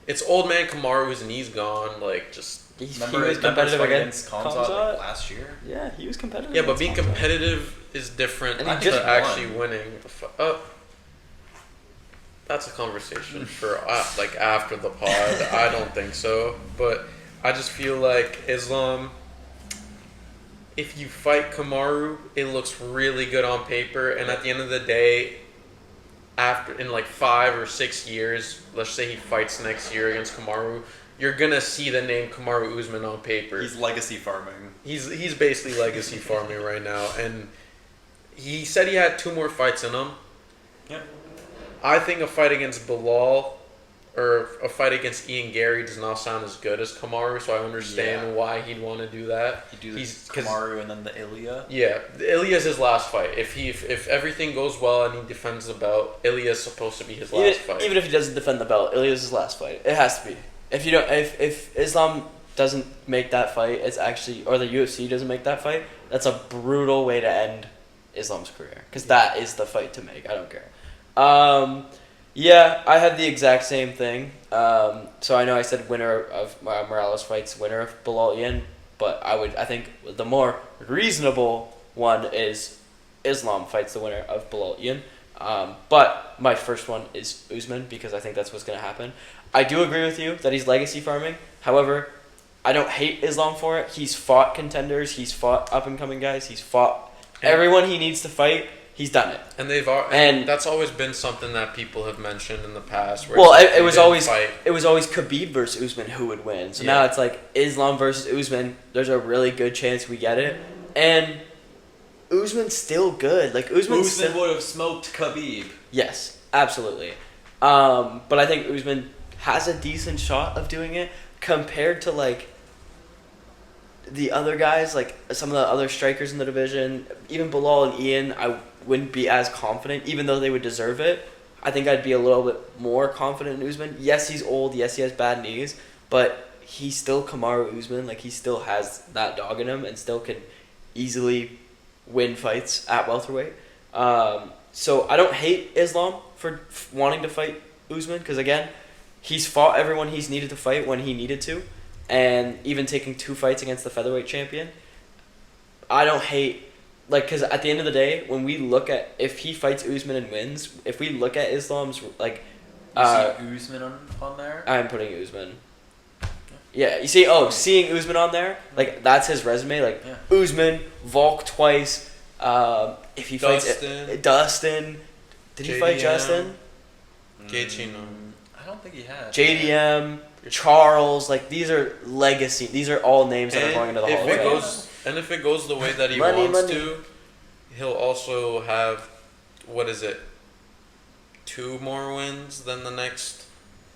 It's old man Kamaru's and he's gone. Like, just... He was competitive against Kamzat like last year. Yeah, he was competitive. Yeah, but being competitive is different And than he just actually winning. That's a conversation for like after the pod. I don't think so, but I just feel like Islam. If you fight Kamaru, it looks really good on paper, and at the end of the day, in like 5 or 6 years, let's say he fights next year against Kamaru, you're gonna see the name Kamaru Usman on paper. He's legacy farming. He's basically legacy farming right now, and he said he had 2 more fights in him. Yeah. I think a fight against Belal or a fight against Ian Gary does not sound as good as Kamaru, so I understand why he'd want to do that. He'd do Kamaru and then the Ilya. Yeah, Ilya's his last fight. If everything goes well and he defends the belt, Ilya's supposed to be his last fight. Even if he doesn't defend the belt, Ilya's his last fight. It has to be. If Islam doesn't make that fight, it's actually, or the UFC doesn't make that fight, that's a brutal way to end Islam's career. Because that is the fight to make. I don't care. Yeah, I had the exact same thing. So I know I said winner of Morales fights, winner of Belal Ian, but I think the more reasonable one is Islam fights the winner of Belal Ian. But my first one is Usman because I think that's what's going to happen. I do agree with you that he's legacy farming. However, I don't hate Islam for it. He's fought contenders. He's fought up-and-coming guys. He's fought everyone he needs to fight. He's done it. And that's always been something that people have mentioned in the past. Well, it was always Khabib versus Usman who would win. So now it's like Islam versus Usman. There's a really good chance we get it. And Usman's still good. Like Usman would have smoked Khabib. Yes, absolutely. But I think Usman has a decent shot of doing it compared to like the other guys, like some of the other strikers in the division. Even Belal and Ian, I wouldn't be as confident, even though they would deserve it. I think I'd be a little bit more confident in Usman. Yes, he's old. Yes, he has bad knees, but he's still Kamaru Usman. Like he still has that dog in him and still can easily win fights at welterweight. So I don't hate Islam for wanting to fight Usman because, again, he's fought everyone he's needed to fight when he needed to, and even taking 2 fights against the featherweight champion. I don't hate, like, because at the end of the day, when we look at, if he fights Usman and wins, if we look at Islam's, like... You see Usman on there? I'm putting Usman. Yeah, you see, seeing Usman on there, like, that's his resume. Like, Usman, Volk twice, if he fights... Dustin. Did he fight Justin? Gaethje, I don't think he had. JDM, Charles, like, these are legacy. These are all names that are going into the Hall of Fame. And if it goes the way that he wants to, he'll also have, 2 more wins than the next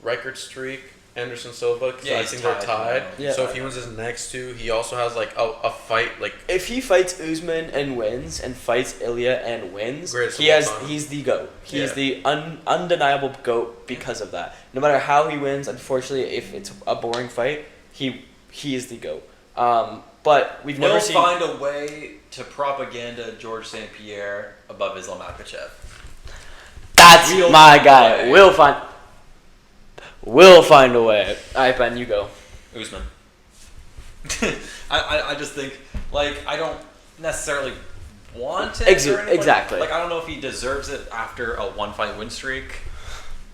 record streak, Anderson Silva, because I think they're tied. Yeah. So if he wins his next 2, he also has like a fight. Like if he fights Usman and wins, and fights Ilya and wins, he's the GOAT. He's the undeniable GOAT because of that. No matter how he wins, unfortunately, if it's a boring fight, he is the GOAT. But we'll find a way to propaganda George St. Pierre above Islam Makhachev. That's my guy. We'll find a way. Alright, Ben, you go. Usman. I just think, like, I don't necessarily want it. Exactly. Like, I don't know if he deserves it after a 1-fight win streak.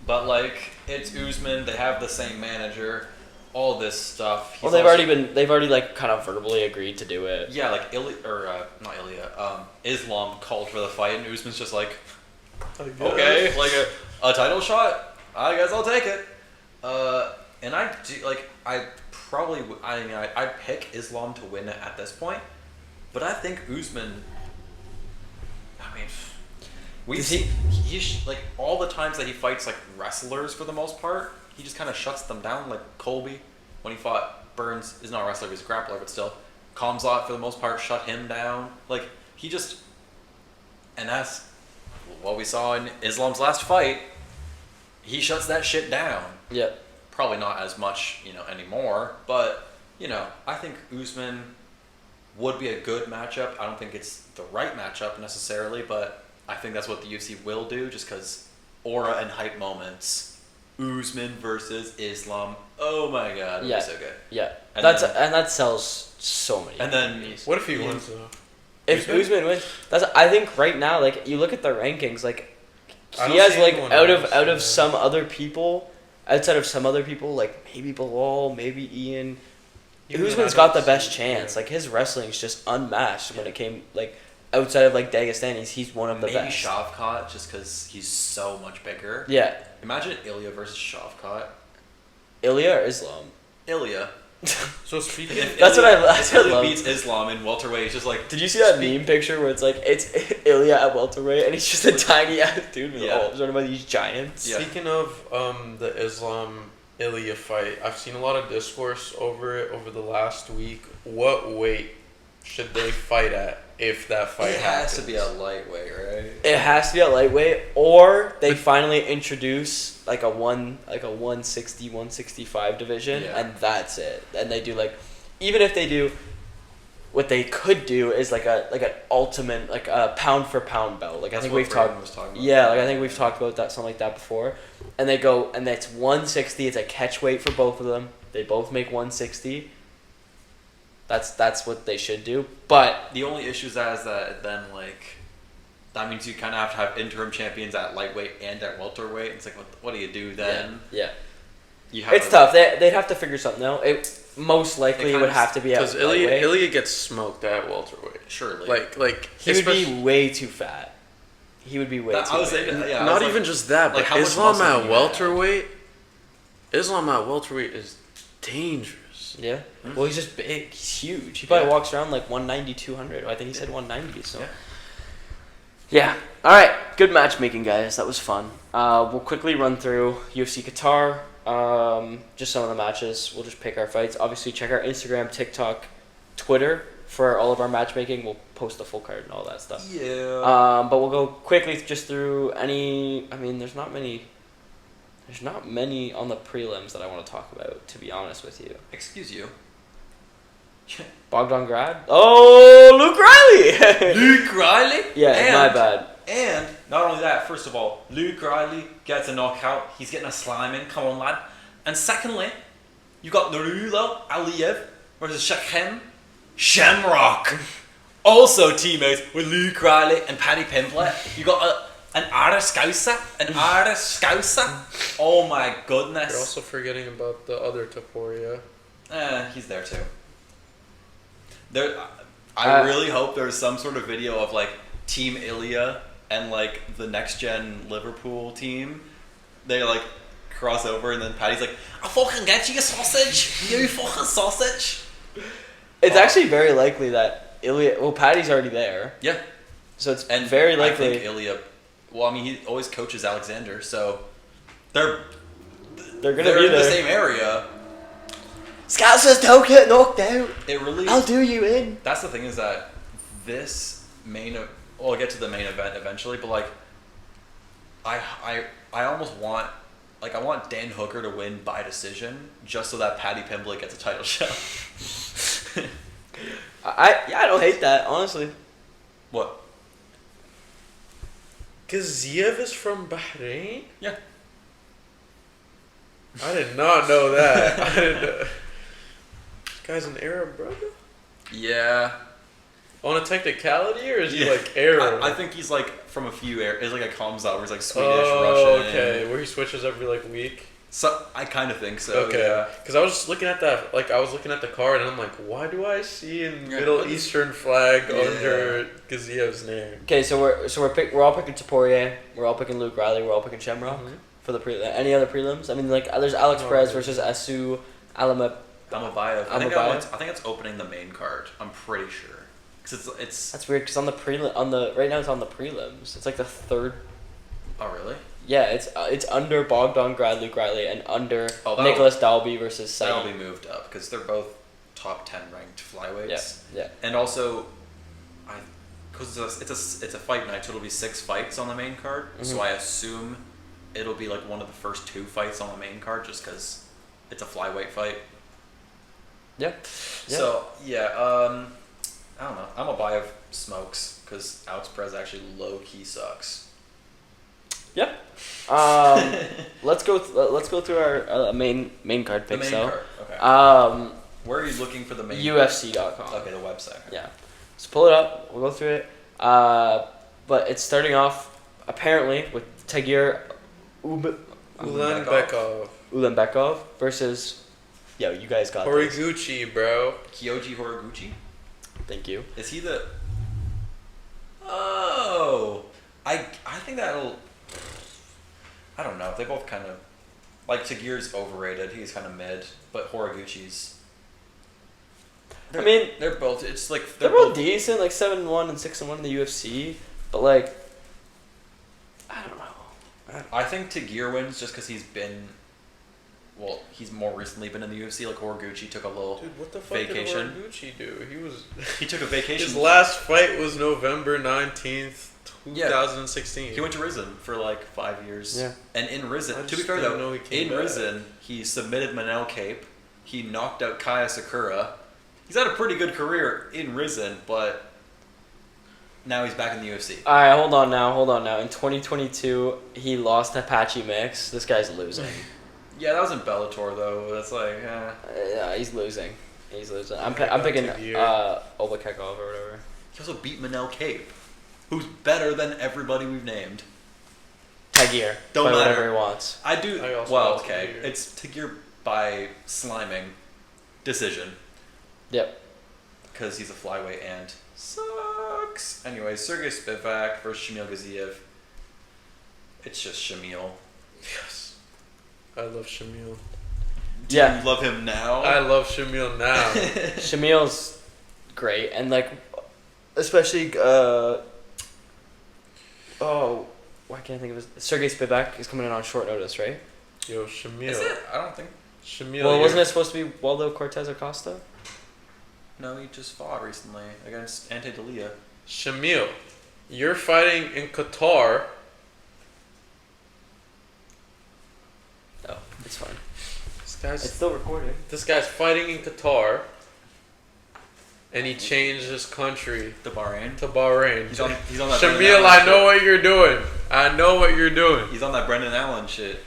But, like, it's Usman. They have the same manager. All this stuff. They've already like kind of verbally agreed to do it. Yeah, like Islam called for the fight, and Usman's just like, okay, like a title shot. I guess I'll take it. And I do, like, I probably I'd pick Islam to win at this point, but I think Usman. I mean, Like all the times that he fights like wrestlers for the most part, he just kind of shuts them down. Like Colby, when he fought Burns, is not a wrestler, he's a grappler, but still. Khamzat for the most part shut him down. Like he just, and that's what we saw in Islam's last fight. He shuts that shit down. Yeah. Probably not as much, anymore, but I think Usman would be a good matchup. I don't think it's the right matchup necessarily, but I think that's what the UFC will do, just because aura and hype moments. Usman versus Islam. Oh my god, it'd be so good. Yeah, and that sells so many. And then what if he wins though? If Usman wins, I think right now, like you look at the rankings, like he has like out of some other people, outside of some other people, like maybe Belal, maybe Ian. Usman's got the best chance. Like his wrestling's just unmatched when it came like outside of like Dagestani. He's one of the best. Maybe Shavkat, just because he's so much bigger. Yeah. Imagine Ilya versus Shavkat. Ilya or Islam? Ilya. So speaking, that's what I love. Beats Islam in welterweight. It's just like. Did you see that meme picture where it's like it's Ilya at welterweight and he's just a tiny ass dude with arms running by these giants? Yeah. Speaking of the Islam Ilya fight, I've seen a lot of discourse over it over the last week. What weight should they fight at if that fight happens? It has to be a lightweight, right? It has to be a lightweight, or they finally introduce like a 160, 165 division, and that's it. And they do like, even if they do, what they could do is like an ultimate like a pound for pound belt. Like I think we've talked about. Yeah, like I think we've talked about that something like that before. And they go and it's 160. It's a catch weight for both of them. They both make 160. That's what they should do. But the only issue is that then like that means you kind of have to have interim champions at lightweight and at welterweight. It's like what do you do then? Yeah. It's tough. They'd have to figure something out. Most likely it would have to be at lightweight. Because Ilya gets smoked at welterweight. Surely. Like he would be way too fat. He would be way too fat. Not even just that, but like Islam at welterweight. Islam at welterweight is dangerous. Yeah. Mm-hmm. Well, he's just big. He's huge. He probably walks around like 190, 200. I think he said 190. So. Yeah. All right. Good matchmaking, guys. That was fun. We'll quickly run through UFC Qatar. Just some of the matches. We'll just pick our fights. Obviously, check our Instagram, TikTok, Twitter for all of our matchmaking. We'll post the full card and all that stuff. Yeah. But we'll go quickly just through any. I mean, there's not many. There's not many on the prelims that I want to talk about, to be honest with you. Excuse you. Bogdan Grad? Oh, Luke Riley! Luke Riley? Yeah, my bad. And not only that, first of all, Luke Riley gets a knockout. He's getting a slam in. Come on, lad. And secondly, you got Nurullo Aliyev versus Shakhem Shamrock. Also teammates with Luke Riley and Paddy Pimblett. You got an Aris Scouser. Oh my goodness. You're also forgetting about the other Taporia. He's there too. I really hope there's some sort of video of like Team Ilya and like the next gen Liverpool team. They like cross over and then Paddy's like, I fucking get you, sausage. You fucking sausage. It's actually very likely that Ilya. Well, Paddy's already there. Yeah. So it's very likely. I think Ilya. Well, I mean, he always coaches Alexander, so they're gonna be in there. The same area. Scout says don't get knocked out. It really. I'll do you in. That's the thing is that this I'll get to the main event eventually, but like, I almost want. Like, I want Dan Hooker to win by decision just so that Paddy Pimblett gets a title shot. I don't hate that, honestly. What? Gaziev is from Bahrain? Yeah. I did not know that. I didn't know. This guy's an Arab brother? Yeah. On a technicality, or is he like Arab? I think he's like from a few areas. It's like a Khamzat where he's like Swedish, Russian. Okay. Where he switches every like week? So I kind of think so. Okay. Yeah. Because I was just looking at that, like I was looking at the card, and I'm like, why do I see a Middle Eastern flag under Gaziev's name? Okay, so we're all picking Taporia, we're all picking Luke Riley, we're all picking Shamrock for the any other prelims. I mean, like there's Alex Perez versus Asu Alamabayev. I think that's opening the main card. I'm pretty sure. Cause it's That's weird. Cause on the right now it's on the prelims. It's like the third. Oh really? Yeah, it's under Bogdan Gradley and under that'll- Nicholas Dalby versus that'll Sagan. be moved up because they're both top 10 ranked flyweights. Yeah. And also, because it's a fight night, so it'll be 6 fights on the main card. Mm-hmm. So I assume it'll be like one of the first 2 fights on the main card, just because it's a flyweight fight. Yeah. So yeah, I don't know. I'm a buy of Smokes because Alex Perez actually low key sucks. Yep. Let's go through our main card The picks. main card. Okay. Um, Where are you looking for the main? UFC.com. Okay, the website. Yeah. So pull it up. We'll go through it. But it's starting off apparently with Tagir Ulanbekov versus. Yo, you guys got this. Horiguchi, bro. Kyoji Horiguchi. Thank you. Is he the? Oh, I think that'll. I don't know. They both kind of, like Tagir's overrated. He's kind of mid, but Horiguchi's. I mean, they're both. It's like they're both decent, like 7-1 and 6-1 in the UFC, but like, I don't know. I think Tagir wins just because he's been. Well, he's more recently been in the UFC. Like Horiguchi took a little What the fuck vacation. did Horiguchi do? He took a vacation. His last fight was November 19th, 2016. He went to Rizin for like 5 years. Yeah. And in Rizin, to be fair though, in Rizin, he submitted Manel Cape. He knocked out Kaya Sakura. He's had a pretty good career in Rizin, but now he's back in the UFC. All right, hold on now. In 2022, he lost to Apache Mix. This guy's losing. Yeah, that was in Bellator though. That's like, Yeah, he's losing. I'm picking Obakekov or whatever. He also beat Manel Cape, who's better than everybody we've named. Tagir. Don't Play matter. whatever he wants. Well, okay. Tagir. It's Tagir by sliming decision. Yep. Because he's a flyweight and sucks. Anyway, Sergey Spivak versus Shamil Gaziev. It's just Shamil. Yes. I love Shamil. Do you love him now? I love Shamil now. Shamil's great, and like, especially why can't I think of his Sergey Spivak is coming in on short notice, right? Yo, Shamil. Is it? I don't think. Shamil. Well, wasn't it supposed to be Waldo Cortez Acosta? No, he just fought recently against Ante Delia. Shamil, you're fighting in Qatar. Oh, it's fine. It's still recording. This guy's fighting in Qatar, and he changed his country To Bahrain. He's on that. Shamil, I know what you're doing. I know what you're doing. He's on that Brendan Allen shit.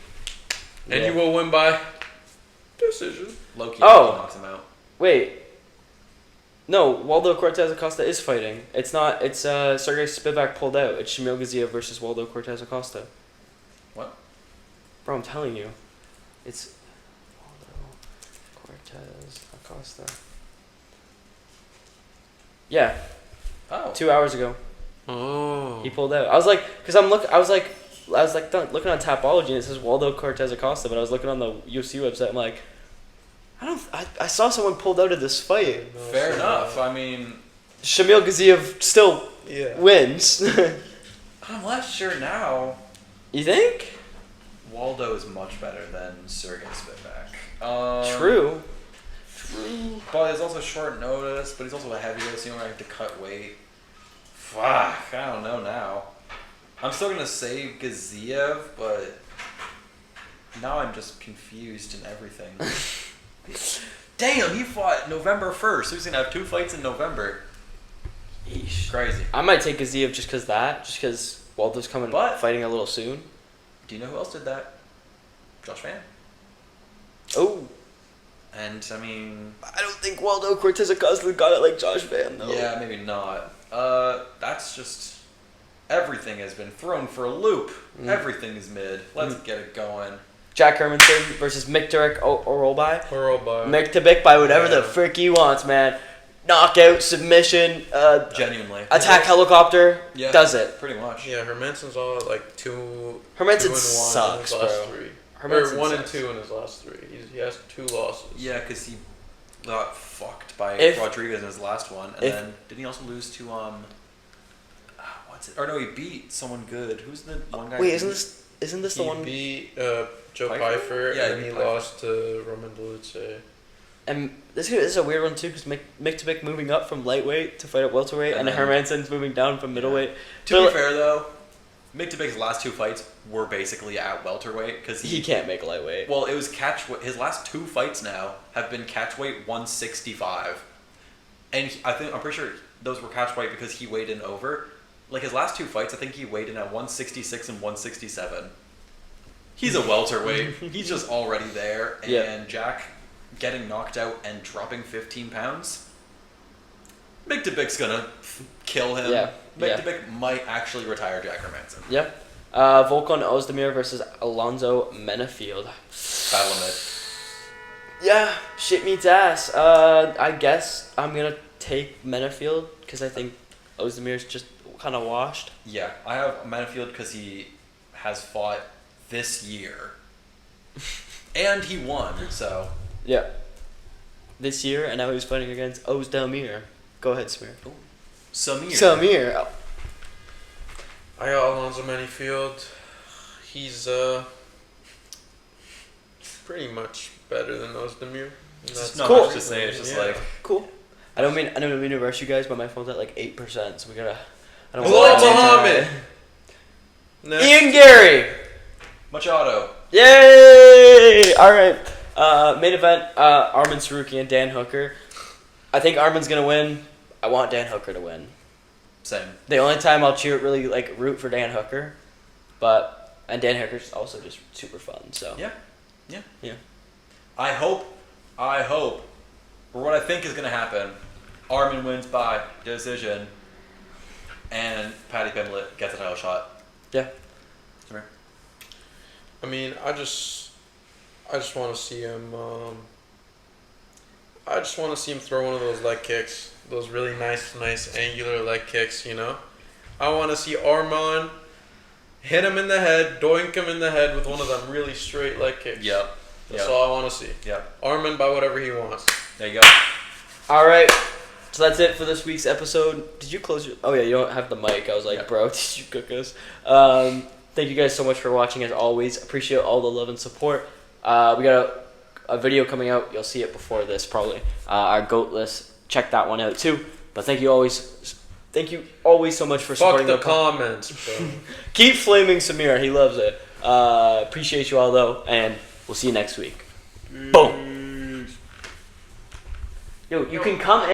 And you will win by decision. Low-key knocks him out. Wait. No, Waldo Cortez Acosta is fighting. It's not. It's Sergey Spivak pulled out. It's Shamil Gaziev versus Waldo Cortez Acosta. What? Bro, I'm telling you, it's Waldo Cortez Acosta. Yeah. Oh. 2 hours ago. Oh. He pulled out. I was like, cause I was looking on Tapology and it says Waldo Cortez Acosta, but I was looking on the UFC website. I'm like, I saw someone pulled out of this fight. Fair enough. I mean, Shamil Gaziev still wins. I'm less sure now. You think? Waldo is much better than Sergey Spivak. True. But he's also short notice, but he's also a heavyweight, so you don't have to cut weight. Fuck, I don't know now. I'm still gonna say Gaziev, but now I'm just confused in everything. Damn, he fought November 1st. So he's gonna have 2 fights in November. Eesh. Crazy. I might take Gaziev just because Waldo's fighting a little soon. Do you know who else did that? Josh Van. Oh. And I mean, I don't think Waldo Cortez Acosta got it like Josh Van though. yeah, maybe not. That's just everything has been thrown for a loop. Everything is mid. Let's get it going. Jack Hermanson versus Mick Turek Orolbai. Mick to Bick by whatever the frick he wants, man. Knockout, submission, Genuinely. attack helicopter, does it. Pretty much. Yeah, Hermanson's all like two. Hermanson 2-1 sucks, in his last bro. 3. Hermanson Or 1 sucks. and 2 in his last 3. He has 2 losses. Yeah, because got fucked by Rodriguez in his last one, and then didn't he also lose to what's it? Or no, he beat someone good. Who's the one guy? Wait, isn't this the one? He beat Joe Pyfer, and he lost to Roman Dolce. And this is a weird one too, because Mick moving up from lightweight to fight at welterweight, and Hermansson's moving down from middleweight. To be fair though, Mick last 2 fights were basically at welterweight because he can't make lightweight. Well, it was his last 2 fights now have been catchweight 165, and I'm pretty sure those were catchweight because he weighed in over. Like his last 2 fights, I think he weighed in at 166 and 167. He's a welterweight. He's just already there, and Jack getting knocked out and dropping 15 pounds. Mick gonna kill him. Yeah. Mick might actually retire Jack Hermansson. Yeah. Volkan Ozdemir versus Alonzo Menafield. Battle mid. Yeah, shit meets ass. I guess I'm gonna take Menafield because I think Ozdemir's just kind of washed. Yeah, I have Menafield because he has fought this year, and he won. So yeah, this year, and now he's fighting against Ozdemir. Go ahead, Samir. Oh. Samir. Oh. I got Alonzo Menafield. He's pretty much better than Ozdemir. That's not much to say. It's just like cool. I don't mean to rush you guys, but my phone's at like 8%, so we gotta. I don't Hello, Muhammad. Ian Gary. Machado. Yay! All right. Main event: Arman Saruki and Dan Hooker. I think Arman's gonna win. I want Dan Hooker to win. Same. The only time I'll root for Dan Hooker, and Dan Hooker's also just super fun. So yeah. I hope, or what I think is gonna happen, Arman wins by decision, and Paddy Pimblett gets a title shot. Yeah. Come here. I mean, I just want to see him. I just want to see him throw one of those leg kicks, those really nice angular leg kicks. You know, I want to see Arman hit him in the head, doink him in the head with one of them really straight leg kicks. Yep. That's all I want to see. Yep. Arman by whatever he wants. There you go. All right. So that's it for this week's episode. Did you close your... Oh, yeah, you don't have the mic. I was like, bro, did you cook us? Thank you guys so much for watching, as always. Appreciate all the love and support. We got a video coming out. You'll see it before this, probably. Our GOAT list. Check that one out, too. But thank you always so much for supporting the comments, bro. Keep flaming Samir. He loves it. Appreciate you all, though, and we'll see you next week. Boom. Yo, you can come in.